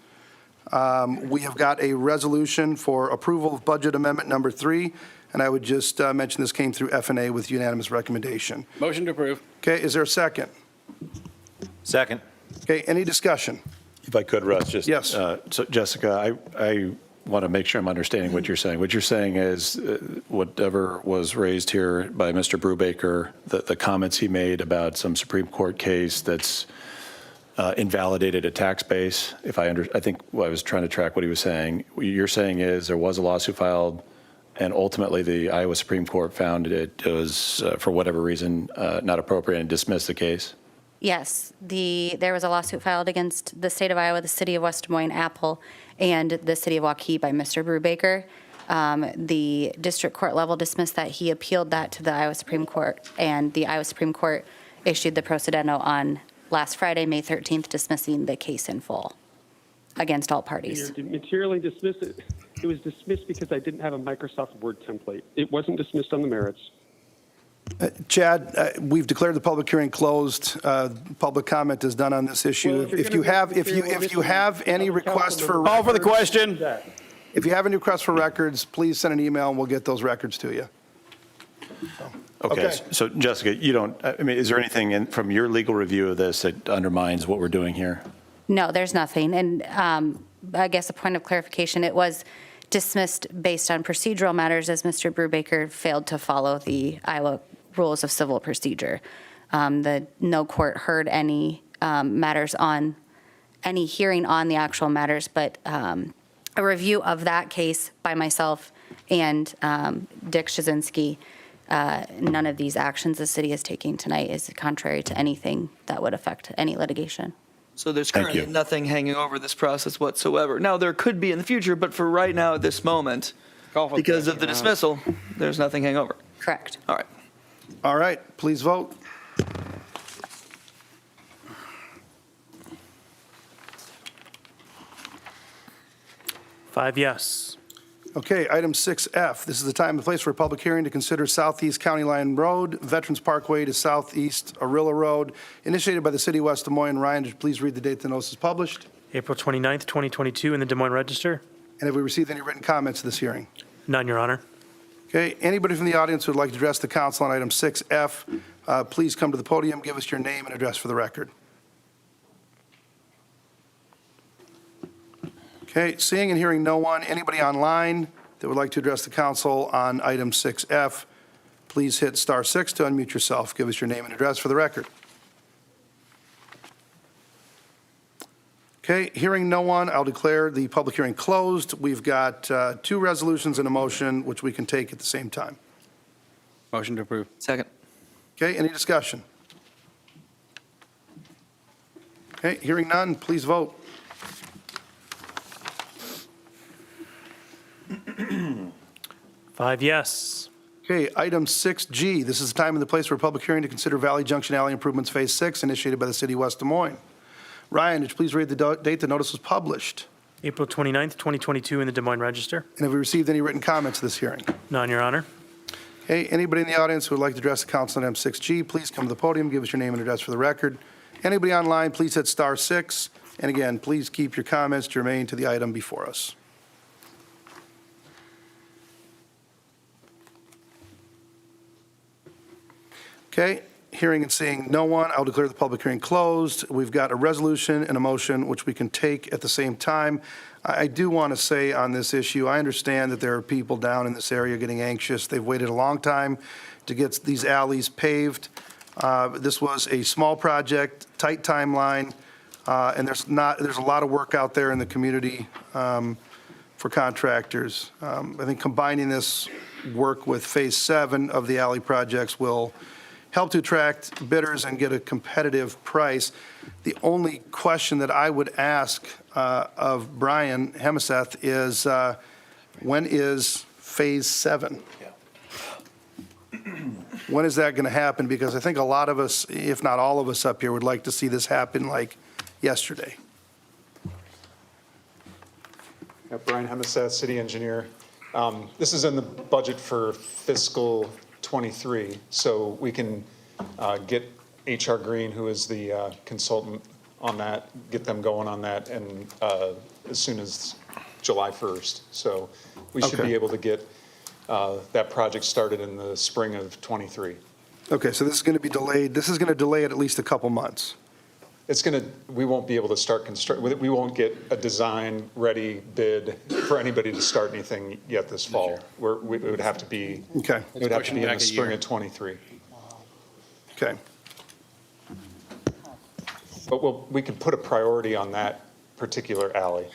We have got a resolution for approval of budget amendment number 3, and I would just mention this came through F&A with unanimous recommendation. Motion to approve. Okay, is there a second? Second. Okay, any discussion? If I could, Russ, just. Yes. So Jessica, I want to make sure I'm understanding what you're saying. What you're saying is whatever was raised here by Mr. Brubaker, the comments he made about some Supreme Court case that's invalidated a tax base, I think I was trying to track what he was saying. What you're saying is there was a lawsuit filed, and ultimately the Iowa Supreme Court found it was, for whatever reason, not appropriate and dismissed the case? Yes, there was a lawsuit filed against the state of Iowa, the city of West Des Moines, Apple, and the city of Waukee by Mr. Brubaker. The district court level dismissed that. He appealed that to the Iowa Supreme Court, and the Iowa Supreme Court issued the procedendo on last Friday, May 13th, dismissing the case in full against all parties. You materially dismissed it. It was dismissed because I didn't have a Microsoft Word template. It wasn't dismissed on the merits. Chad, we've declared the public hearing closed. Public comment is done on this issue. Well, if you're If gonna you make have, it if you, clear, if you have any other requests council for, members- Call for the question. if you have any requests for records, please send an email and we'll get those records to you. Okay, Okay. so Jessica, is there anything from your legal review of this that undermines what we're doing here? No, there's nothing. And I guess a point of clarification, it was dismissed based on procedural matters as Mr. Brubaker failed to follow the Iowa Rules of Civil Procedure. No court heard any matters on, any hearing on the actual matters, but a review of that case by myself and Dick Shazinski, none of these actions the city is taking tonight is contrary to anything that would affect any litigation. So there's Thank currently you. nothing hanging over this process whatsoever. Now, there could be in the future, but for right now, at this moment, Call for the because of the question. dismissal, there's nothing hanging over. Correct. All right. All right, please vote. Five yes. Okay, item 6F, this is the time and place for a public hearing to consider Southeast County Line Road, Veterans Parkway to Southeast Arilla Road, initiated by the city of West Des Moines. Ryan, would you please read the date the notice is published? April 29th, 2022, in the Des Moines Register. And have we received any written comments to this hearing? None, Your Honor. Okay, anybody from the audience who would like to address the council on item 6F, please come to the podium, give us your name and address for the record. Okay, seeing and hearing no one, anybody online that would like to address the council on item 6F, please hit *6 to unmute yourself. Give us your name and address for the record. Okay, hearing no one, I'll declare the public hearing closed. We've got two resolutions and a motion, which we can take at the same time. Motion to approve. Second. Okay, any discussion? Okay, hearing none, please vote. 5 yes. Okay, item 6G, this is the time and the place for a public hearing to consider Valley Junction Alley Improvements Phase 6, initiated by the city of West Des Moines. Ryan, would you please read the date the notice was published? April 29th, 2022 in the Des Moines Register. And have we received any written comments to this hearing? None, Your Honor. Okay, anybody in the audience who would like to address the council on item 6G, please come to the podium, give us your name and address for the record. Anybody online, please hit *6. And again, please keep your comments germane to the item before us. Okay, hearing and seeing no one, I'll declare the public hearing closed. We've got a resolution and a motion which we can take at the same time. I do want to say on this issue, I understand that there are people down in this area getting anxious. They've waited a long time to get these alleys paved. This was a small project, tight timeline, and there's a lot of work out there in the community for contractors. I think combining this work with Phase 7 of the alley projects will help to attract bidders and get a competitive price. The only question that I would ask of Brian Hemeseth is, when is Phase 7? When is that going to happen? Because I think a lot of us, if not all of us up here, would like to see this happen like yesterday. Yeah, Brian Hemeseth, city engineer. This is in the budget for fiscal '23, so we can get HR Green, who is the consultant on that, get them going on that, and as soon as July 1st. So we should Okay. be able to get that project started in the spring of '23. Okay, so this is going to be delayed. This is going to delay it at least a couple months. We won't be able to start we won't get a design-ready bid for anybody to start anything yet this fall. It would have to be, Okay, it would have to pushing be in back the a spring year. of '23. okay. But we could put a priority on that particular alley.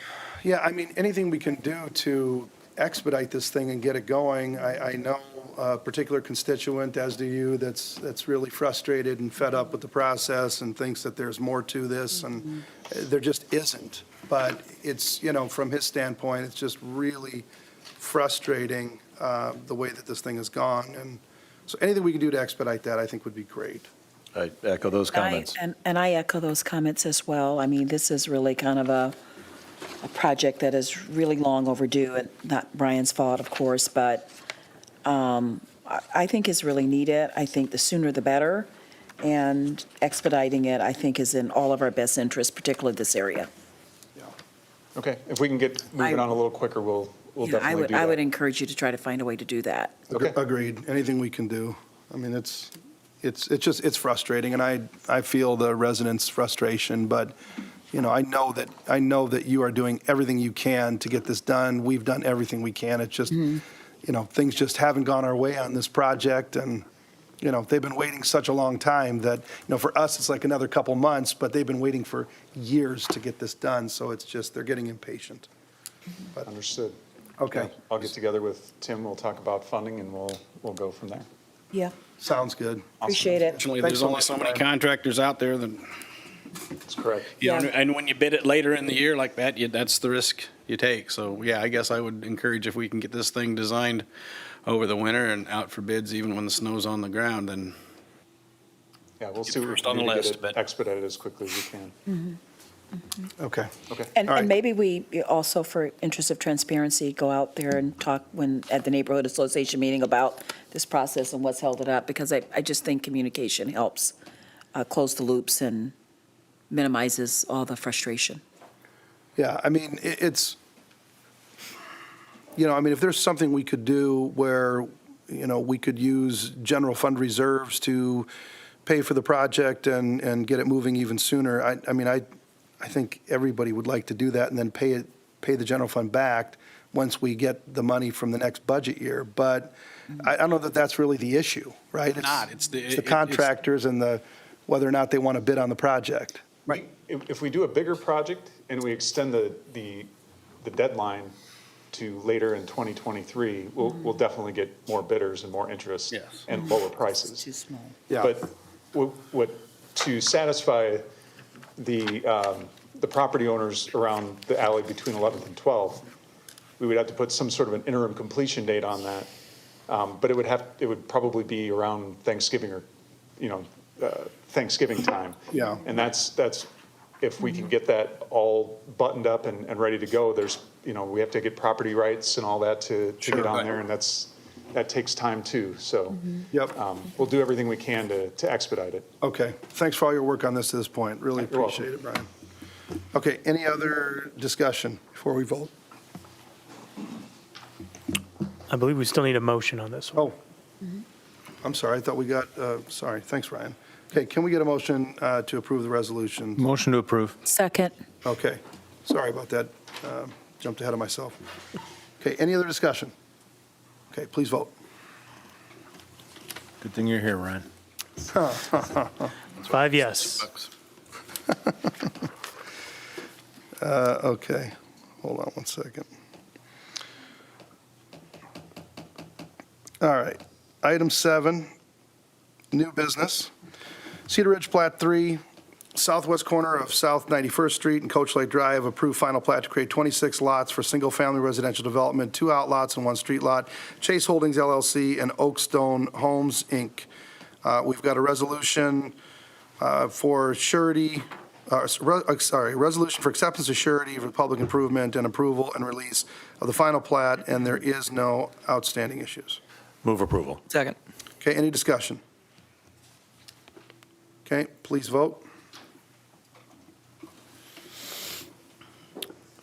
Yeah, I mean, anything we can do to expedite this thing and get it going. I know a particular constituent, as do you, that's really frustrated and fed up with the process and thinks that there's more to this, and there just isn't. But it's, from his standpoint, it's just really frustrating the way that this thing has gone. And so anything we can do to expedite that, I think would be great. I echo those comments. And I echo those comments as well. I mean, this is really kind of a project that is really long overdue, and not Brian's fault, of course, but I think is really needed. I think the sooner the better, and expediting it, I think, is in all of our best interest, particularly this area. Okay, if we can get moving on a little quicker, we'll definitely do that. I would encourage you to try to find a way to do that. Okay. Agreed. Anything we can do. I mean, it's frustrating, and I feel the residents' frustration, but, I know that you are doing everything you can to get this done. We've done everything we can. It's just, things just haven't gone our way on this project, and, they've been waiting such a long time that, for us, it's like another couple months, but they've been waiting for years to get this done, so it's just, they're getting impatient. Understood. Okay, I'll get together with Tim, we'll talk about funding, and we'll go from there. Yeah, sounds good. appreciate it. Fortunately, Thanks there's so only much, so many Brian. contractors out there that, That's correct. Yeah. and when you bid it later in the year like that, that's the risk you take. So, yeah, I guess I would encourage if we can get this thing designed over the winter and out for bids even when the snow's on the ground, then Yeah, we'll see what we First can on the do to list, get it but- expedited as quickly as we can. Okay. Okay. And All right. and maybe we also, for interest of transparency, go out there and talk at the neighborhood association meeting about this process and what's held it up, because I just think communication helps close the loops and minimizes all the frustration. Yeah, I mean, if there's something we could do where, we could use general fund reserves to pay for the project and get it moving even sooner, I think everybody would like to do that and then pay the general fund back once we get the money from the next budget year. But I don't know that that's really the issue, right? It's the contractors and whether or not they want to bid on the project. Right. If we do a bigger project and we extend the deadline to later in 2023, we'll definitely get more bidders and more interest. Yes. And lower prices. Too small. Yeah. But to satisfy the property owners around the alley between 11th and 12th, we would have to put some sort of an interim completion date on that But it would probably be around Thanksgiving or, Thanksgiving time. Yeah. And that's, if we can get that all buttoned up and ready to go, there's, we have to get property rights and all that to get on there, and that takes time too. So Yep. we'll do everything we can to expedite it. Okay, thanks for all your work on this to this point. Really You're welcome. appreciate it, Brian. Okay, any other discussion before we vote? I believe we still need a motion on this one. Oh, I'm sorry, I thought we got, sorry, thanks, Ryan. Okay, can we get a motion to approve the resolution? Motion to approve. Second. Okay, sorry about that, jumped ahead of myself. Okay, any other discussion? Okay, please vote. Good thing you're here, Ryan. 5 yes. Okay, hold on one second. All right, item 7, new business. Cedar Ridge Plat 3, southwest corner of South 91st Street and Coach Lake Drive, approved final plat to create 26 lots for single-family residential development, 2 outlots and 1 street lot. Chase Holdings LLC and Oakstone Homes, Inc. We've got a resolution for surety, resolution for acceptance of surety for public improvement and approval and release of the final plat, and there is no outstanding issues. Move approval. Second. Okay, any discussion? Okay, please vote.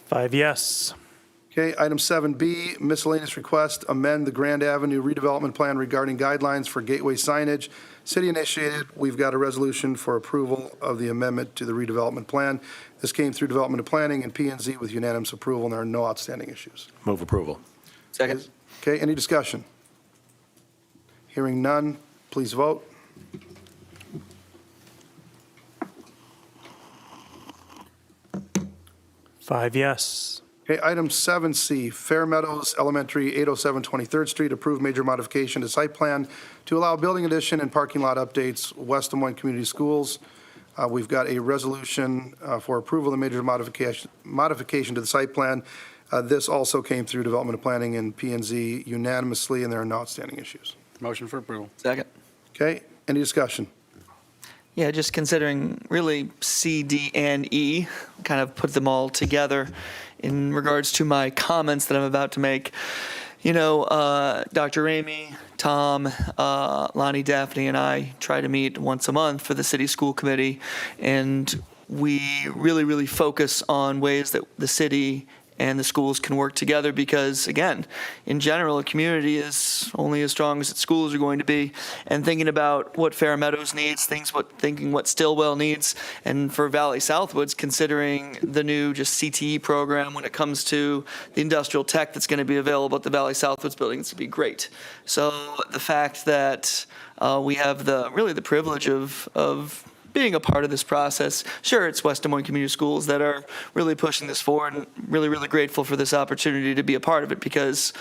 5 yes. Okay, item 7B, miscellaneous request, amend the Grand Avenue redevelopment plan regarding guidelines for gateway signage. City initiated, we've got a resolution for approval of the amendment to the redevelopment plan. This came through Development and Planning and P&Z with unanimous approval, and there are no outstanding issues. Move approval. Second. Okay, any discussion? Hearing none, please vote. Five yes. Okay, item 7C, Fair Meadows Elementary, 807 23rd Street, approved major modification to site plan to allow building addition and parking lot updates, West Des Moines Community Schools. We've got a resolution for approval of the major modification to the site plan. This also came through Development and Planning and P&Z unanimously, and there are no outstanding issues. Motion for approval. Second. Okay, any discussion? Yeah, just considering really C, D, and E, kind of put them all together in regards to my comments that I'm about to make. Dr. Ramey, Tom, Lonnie, Daphne, and I try to meet once a month for the city school committee, and we really, really focus on ways that the city and the schools can work together because, again, in general, a community is only as strong as its schools are going to be. And thinking about what Fair Meadows needs, thinking what Stillwell needs, and for Valley Southwoods, considering the new just CTE program when it comes to the industrial tech that's going to be available at the Valley Southwoods building, it's going to be great. So the fact that we have the privilege of being a part of this process. Sure, it's West Des Moines Community Schools that are really pushing this forward, and really, really grateful for this opportunity to be a part of it because,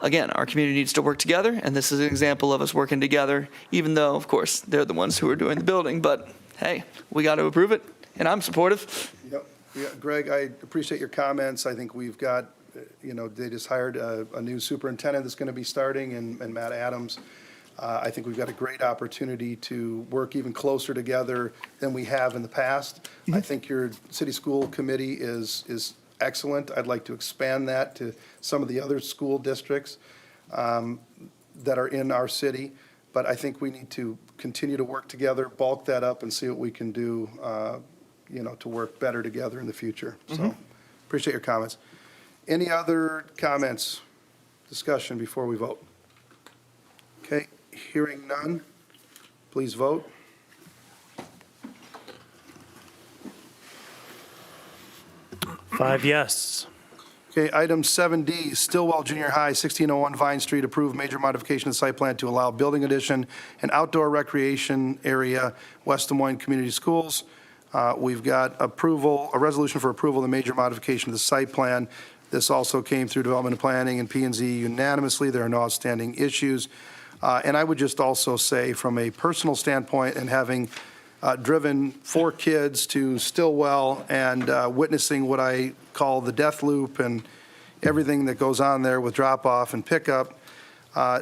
again, our community needs to work together, and this is an example of us working together, even though, of course, they're the ones who are doing the building. But, hey, we got to approve it, and I'm supportive. Yep. Yeah, Greg, I appreciate your comments. I think we've got, they just hired a new superintendent that's going to be starting, and Matt Adams. I think we've got a great opportunity to work even closer together than we have in the past. I think your city school committee is excellent. I'd like to expand that to some of the other school districts that are in our city. But I think we need to continue to work together, bulk that up, and see what we can do, to work better together in the future. So appreciate your comments. Any other comments, discussion before we vote? Okay. Hearing none, please vote. Five yes. Okay, item 7D, Stillwell Junior High, 1601 Vine Street, approved major modification of site plan to allow building addition and outdoor recreation area, West Des Moines Community Schools. We've got a resolution for approval of the major modification of the site plan. This also came through Development and Planning and P&Z unanimously. There are no outstanding issues. And I would just also say, from a personal standpoint, and having driven 4 kids to Stillwell and witnessing what I call the death loop and everything that goes on there with drop-off and pickup,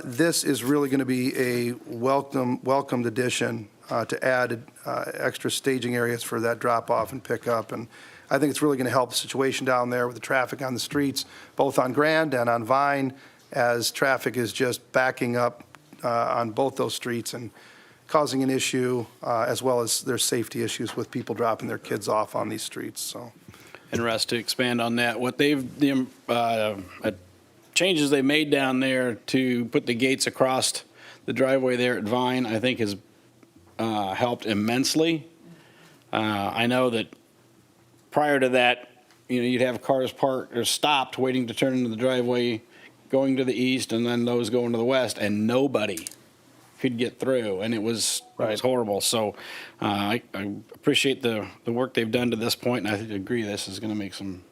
This is really going to be a welcomed addition to add extra staging areas for that drop-off and pickup. And I think it's really going to help the situation down there with the traffic on the streets, both on Grand and on Vine, as traffic is just backing up on both those streets and causing an issue, as well as there's safety issues with people dropping their kids off on these streets, so. And Russ, to expand on that, what the changes they made down there to put the gates across the driveway there at Vine, I think has helped immensely. I know that prior to that, you'd have cars parked or stopped waiting to turn into the driveway going to the east and then those going to the west, and nobody could get through, and it was horrible. So I appreciate the work they've done to this point, and I agree this is going to make some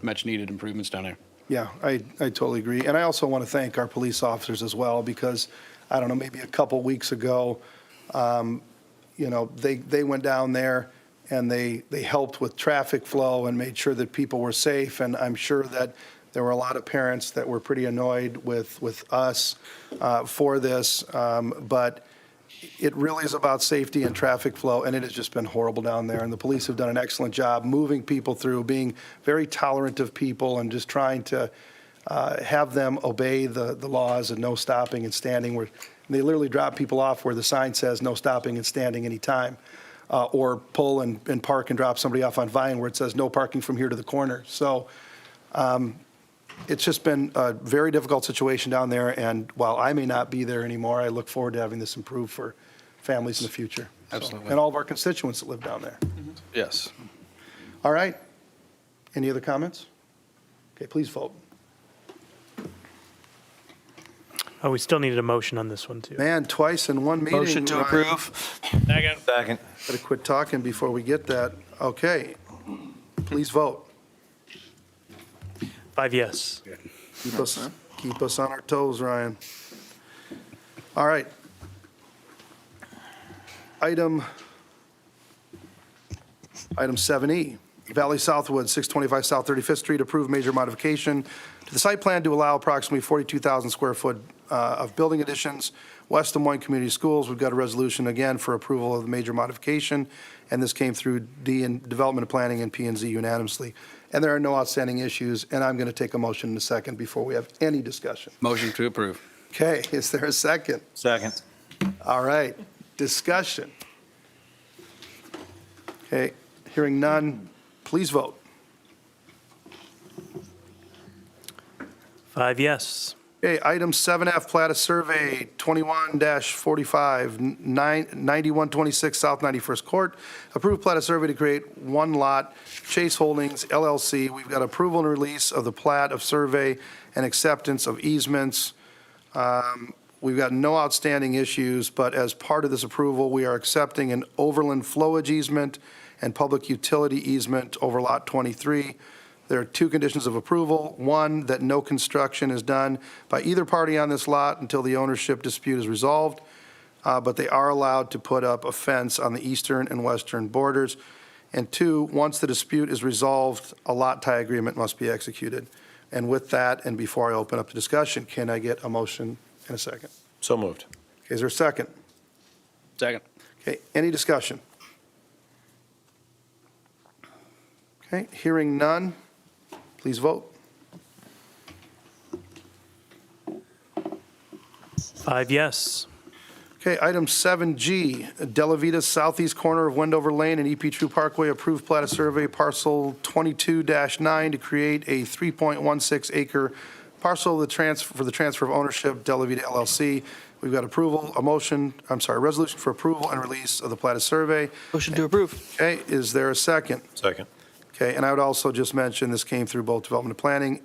much-needed improvements down there. Yeah, I totally agree. And I also want to thank our police officers as well, because, I don't know, maybe a couple weeks ago, they went down there and they helped with traffic flow and made sure that people were safe. And I'm sure that there were a lot of parents that were pretty annoyed with us for this. But it really is about safety and traffic flow, and it has just been horrible down there. And the police have done an excellent job moving people through, being very tolerant of people, and just trying to have them obey the laws and no stopping and standing. Where they literally drop people off where the sign says no stopping and standing anytime, or pull and park and drop somebody off on Vine where it says no parking from here to the corner. So it's just been a very difficult situation down there, and while I may not be there anymore, I look forward to having this improved for families in the future. So, Absolutely. and all of our constituents that live down there. Yes. All right. Any other comments? Okay, please vote. We still needed a motion on this one, too. Man, twice in one meeting. Motion to Ryan. approve. Second. Better quit talking before we get that. Okay, please vote. 5 yes. Keep us on our toes, Ryan. All right. Item 7E, Valley Southwood, 625 South 35th Street, approved major modification to the site plan to allow approximately 42,000 square foot of building additions, West Des Moines Community Schools. We've got a resolution again for approval of the major modification, and this came through Development and Planning and P&Z unanimously. And there are no outstanding issues, and I'm going to take a motion in a second before we have any discussion. Motion to approve. Okay, is there a second? Second. All right, discussion. Okay, hearing none, please vote. 5 yes. Okay, item 7F, plat of survey 21-45, 9126 South 91st Court. Approved plat of survey to create one lot, Chase Holdings LLC. We've got approval and release of the plat of survey and acceptance of easements. We've got no outstanding issues, but as part of this approval, we are accepting an overland flowage easement and public utility easement over Lot 23. There are two conditions of approval. One, that no construction is done by either party on this lot until the ownership dispute is resolved, but they are allowed to put up a fence on the eastern and western borders. And two, once the dispute is resolved, a lot tie agreement must be executed. And with that, and before I open up the discussion, can I get a motion in a second? So moved. Okay, is there a second? Second. Okay, any discussion? Okay, hearing none, please vote. 5 yes. Okay, item 7G, Della Vita southeast corner of Wendover Lane and EP True Parkway, approved plat of survey parcel 22-9 to create a 3.16 acre parcel for the transfer of ownership, Della Vita LLC. We've got resolution for approval and release of the plat of survey. Motion to approve. Okay, is there a second? Second. Okay, and I would also just mention, this came through both Development and Planning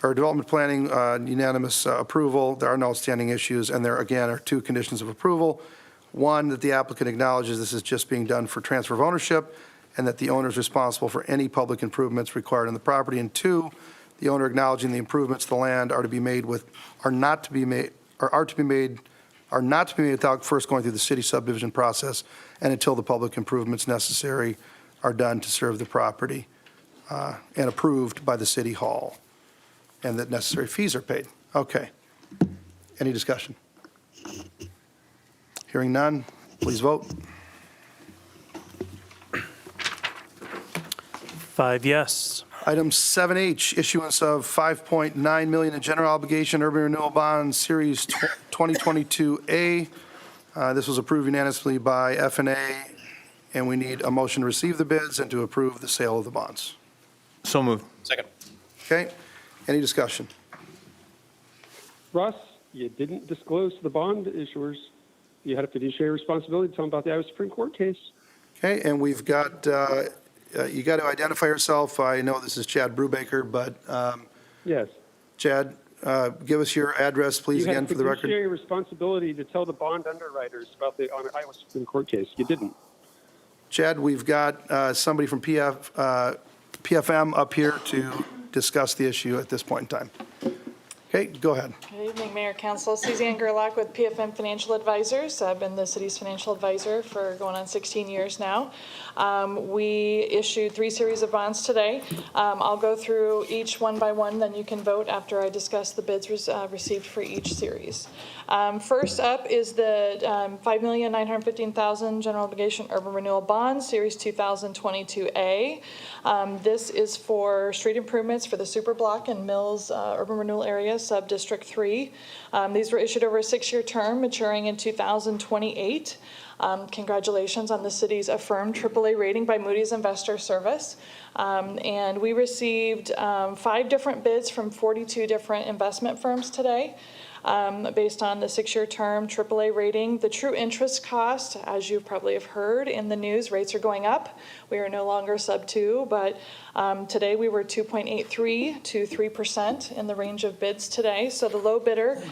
Development Planning, unanimous approval. There are no outstanding issues, and there, again, are two conditions of approval. One, that the applicant acknowledges this is just being done for transfer of ownership, and that the owner is responsible for any public improvements required on the property. And two, the owner acknowledging the improvements to the land are not to be made without first going through the city subdivision process and until the public improvements necessary are done to serve the property and approved by the city hall. and that necessary fees are paid. Okay. Any discussion? Hearing none, please vote. 5 yes. Item 7H, issuance of $5.9 million in general obligation urban renewal bonds, Series 2022A. This was approved unanimously by F&A, and we need a motion to receive the bids and to approve the sale of the bonds. So moved. Second. Okay? Any discussion? Russ, you didn't disclose to the bond issuers. You had a fiduciary responsibility to tell them about the Iowa Supreme Court case. Okay, and we've got, you got to identify yourself. I know this is Chad Brubaker, but Yes. Chad, give us your address, please, You had again, a for the record. fiduciary responsibility to tell the bond underwriters about the Iowa Supreme Court case. You didn't. Chad, we've got somebody from PFM up here to discuss the issue at this point in time. Okay, go ahead. Good evening, Mayor, Council. Suzanne Gerlach with PFM Financial Advisors. I've been the city's financial advisor for going on 16 years now. We issued 3 series of bonds today. I'll go through each one by one, then you can vote after I discuss the bids received for each series. First up is the $5,915,000 general obligation urban renewal bond, Series 2022A. This is for street improvements for the Super Block and Mills urban renewal area, Sub-District 3. These were issued over a 6-year term, maturing in 2028. Congratulations on the city's affirmed AAA rating by Moody's Investor Service. And we received 5 different bids from 42 different investment firms today. Based on the 6-year term AAA rating. The true interest cost, as you probably have heard in the news, rates are going up. We are no longer sub 2, but today we were 2.83 to 3% in the range of bids today. So the low bidder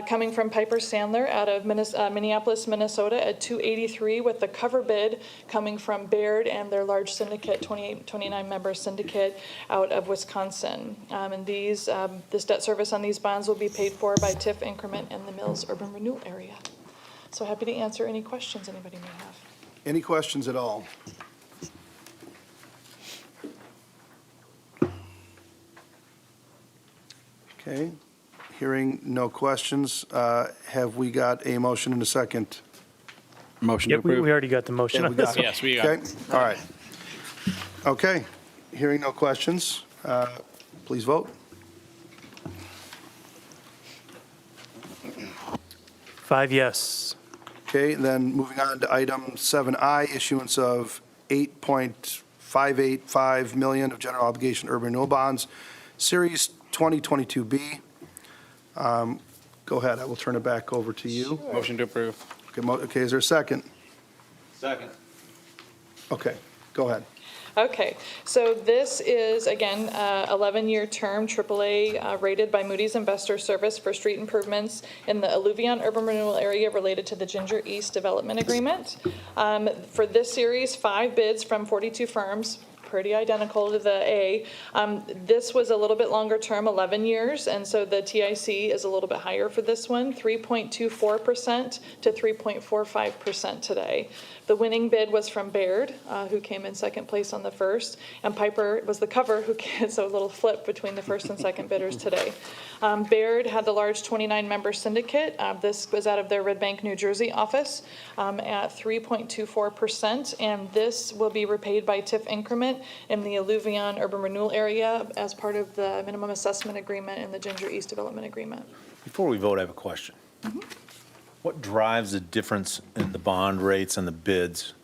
coming from Piper Sandler out of Minneapolis, Minnesota at 283, with the cover bid coming from Baird and their large syndicate, 29 member syndicate out of Wisconsin. And this debt service on these bonds will be paid for by TIF Increment and the Mills Urban Renewal Area. So happy to answer any questions anybody may have. Any questions at all? Okay, hearing no questions, have we got a motion and a second? Motion to Yep, we approve. already got the motion Yeah, on we got this it. one. Yes, we got Okay, it. all right. Okay, hearing no questions, please vote. 5 yes. Okay, then moving on to item 7I, issuance of $8.585 million of general obligation urban renewal bonds, Series 2022B. Go ahead, I will turn it back over to you. Motion to approve. Okay, is there a second? Second. Okay, go ahead. Okay, so this is, again, 11-year term, AAA rated by Moody's Investor Service for street improvements in the Alluvion urban renewal area related to the Ginger East Development Agreement. For this series, 5 bids from 42 firms, pretty identical to the A. This was a little bit longer term, 11 years, and so the TIC is a little bit higher for this one, 3.24% to 3.45% today. The winning bid was from Baird, who came in second place on the first, and Piper was the cover, who so a little flip between the first and second bidders today. Baird had the large 29-member syndicate. This was out of their Red Bank, New Jersey office at 3.24%, and this will be repaid by TIF Increment in the Alluvion urban renewal area as part of the minimum assessment agreement and the Ginger East Development Agreement. Before we vote, I have a question. What drives the difference in the bond rates and the bids?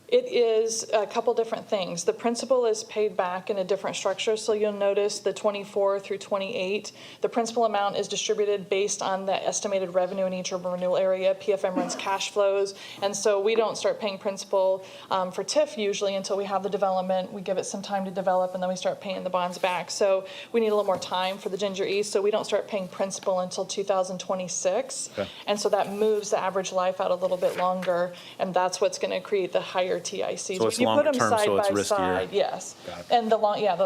It is a couple different things. The principal is paid back in a different structure, so you'll notice the 24 through 28. The principal amount is distributed based on the estimated revenue in each urban renewal area. PFM runs cash flows, and so we don't start paying principal for TIF usually until we have the development. We give it some time to develop, and then we start paying the bonds back. So we need a little more time for the Ginger East, so we don't start paying principal until 2026. Okay. And so that moves the average life out a little bit longer, and that's what's going to create the higher TICs. So it's When you put longer them term, side so it's by riskier. side, yes. Got it. And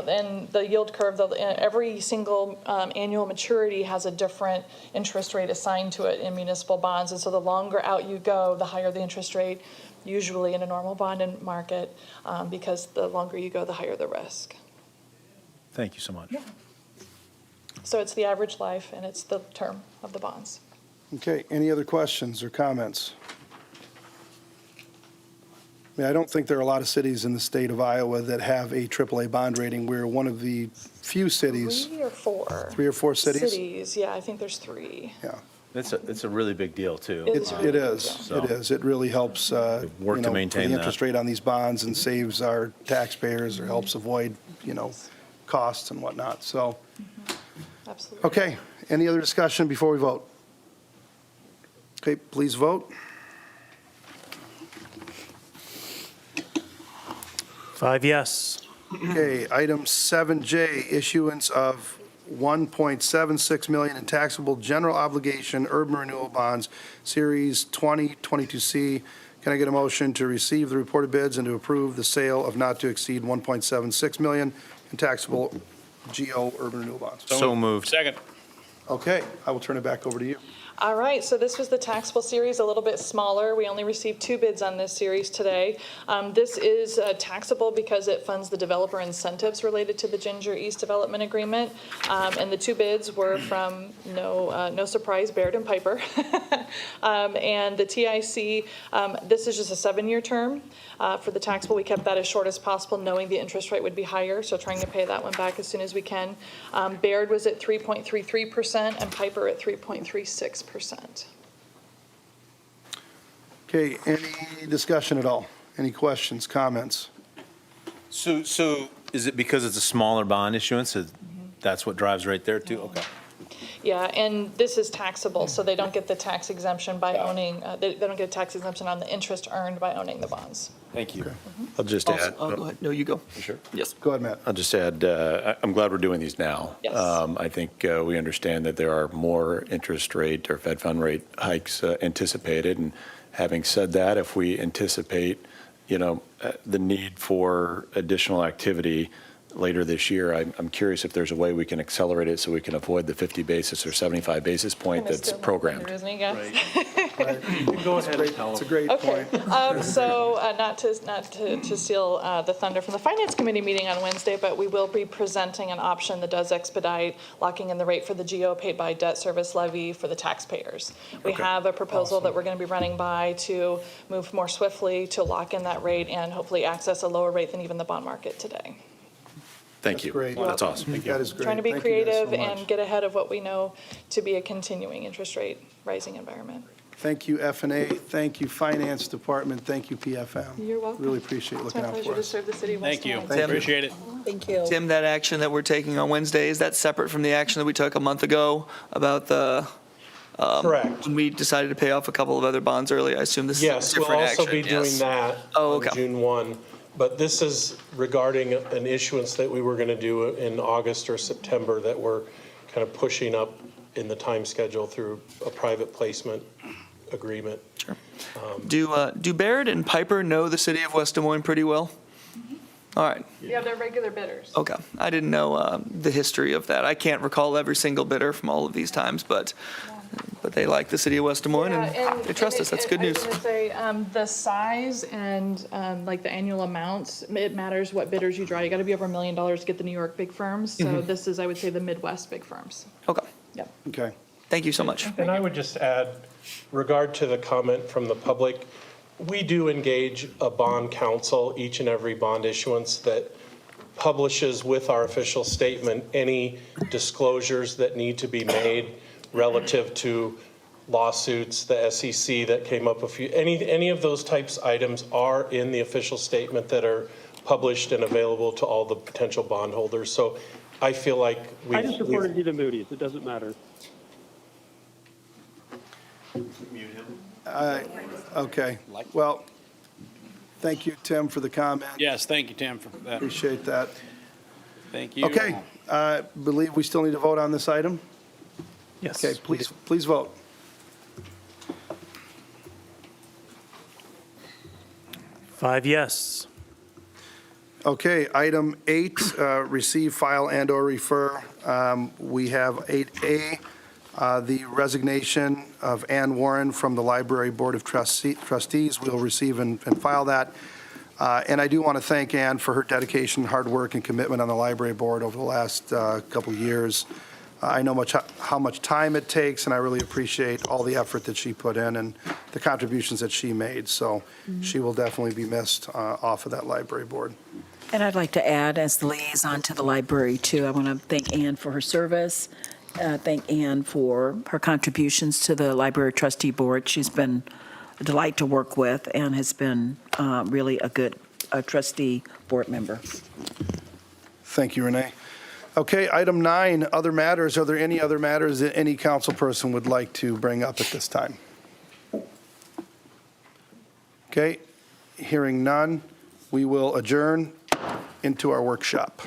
and the yield curve, every single annual maturity has a different interest rate assigned to it in municipal bonds. And so the longer out you go, the higher the interest rate, usually in a normal bond market, because the longer you go, the higher the risk. Thank you so much. So it's the average life and it's the term of the bonds. Okay, any other questions or comments? I mean, I don't think there are a lot of cities in the state of Iowa that have a AAA bond rating. We're one of the few cities. 3 or 4? 3 or 4 cities? Cities, yeah, I think there's 3. Yeah. It's a really big deal, too. It is It is, So- it is. It really helps, worked to maintain for the that. interest rate on these bonds and saves our taxpayers or helps avoid, costs and whatnot. So, Absolutely. okay, any other discussion before we vote? Okay, please vote. 5 yes. Okay, item 7J, issuance of $1.76 million in taxable general obligation urban renewal bonds, Series 2022C. Can I get a motion to receive the reported bids and to approve the sale of not to exceed $1.76 million in taxable GO urban renewal bonds? So moved. Second. Okay, I will turn it back over to you. All right, so this was the taxable series, a little bit smaller. We only received 2 bids on this series today. This is taxable because it funds the developer incentives related to the Ginger East Development Agreement. And the 2 bids were from, no surprise, Baird and Piper. And the TIC, this is just a 7-year term. For the taxable, we kept that as short as possible, knowing the interest rate would be higher, so trying to pay that one back as soon as we can. Baird was at 3.33% and Piper at 3.36%. Okay, any discussion at all? Any questions, comments? So is it because it's a smaller bond issuance? That's what drives right there, too? Okay. Yeah, and this is taxable, so they don't get the tax exemption by owning, they don't get a tax exemption on the interest earned by owning the bonds. Thank you. I'll just add. Oh, go ahead. No, you go. Sure. Yes. Go ahead, Matt. I'll just add, I'm glad we're doing these now. Yes. I think we understand that there are more interest rate or Fed fund rate hikes anticipated. And having said that, if we anticipate, the need for additional activity later this year, I'm curious if there's a way we can accelerate it so we can avoid the 50 basis or 75 basis point that's programmed. Isn't he, guys? Go ahead. It's a great Okay, point. so not to steal the thunder from the Finance Committee meeting on Wednesday, but we will be presenting an option that does expedite locking in the rate for the GO paid by debt service levy for the taxpayers. We have a proposal that we're going to be running by to move more swiftly to lock in that rate and hopefully access a lower rate than even the bond market today. Thank you. Great. That's awesome. That is great. Trying to be Thank you guys so creative much. and get ahead of what we know to be a continuing interest rate rising environment. Thank you, F&A. Thank you, Finance Department. Thank you, PFM. You're welcome. Really appreciate It's looking my out pleasure for to us. serve the city of West Thank you. Des Moines. Appreciate it. Thank you. Tim, that action that we're taking on Wednesday, is that separate from the action that we took a month ago about the, Correct. when we decided to pay off a couple of other bonds early? I assume this is a Yes, we'll different also action. be doing Yes. that Oh, on okay. June 1. But this is regarding an issuance that we were going to do in August or September that we're kind of pushing up in the time schedule through a private placement agreement. Sure. Do Baird and Piper know the city of West Des Moines pretty well? All right. Yeah, they're regular bidders. Okay. I didn't know the history of that. I can't recall every single bidder from all of these times, but they like the city of West Des Moines and they trust us. That's good news. I was going to say, the size and like the annual amounts, it matters what bidders you draw. You got to be over $1 million to get the New York big firms. So this is, I would say, the Midwest big firms. Okay. Yep. Okay. Thank you so much. And I would just add, regard to the comment from the public, we do engage a bond counsel each and every bond issuance that publishes with our official statement any disclosures that need to be made relative to lawsuits, the SEC that came up any of those types items are in the official statement that are published and available to all the potential bondholders. So I feel like I just reported you to Moody's. It doesn't matter. Okay. Well, thank you, Tim, for the comment. Yes, thank you, Tim, for that. Appreciate that. Thank you. Okay, I believe we still need to vote on this item. Yes. Okay, please vote. Five yes. Okay, item 8, receive, file, and/or refer. We have 8A, the resignation of Ann Warren from the Library Board of Trustees. We'll receive and file that. And I do want to thank Ann for her dedication, hard work, and commitment on the library board over the last couple of years. I know how much time it takes, and I really appreciate all the effort that she put in and the contributions that she made. So she will definitely be missed off of that library board. And I'd like to add, as the liaison to the library, too, I want to thank Ann for her service, thank Ann for her contributions to the library trustee board. She's been a delight to work with and has been really a good trustee board member. Thank you, Renee. Okay, item 9, other matters. Are there any other matters that any council person would like to bring up at this time? Okay, hearing none, we will adjourn into our workshop.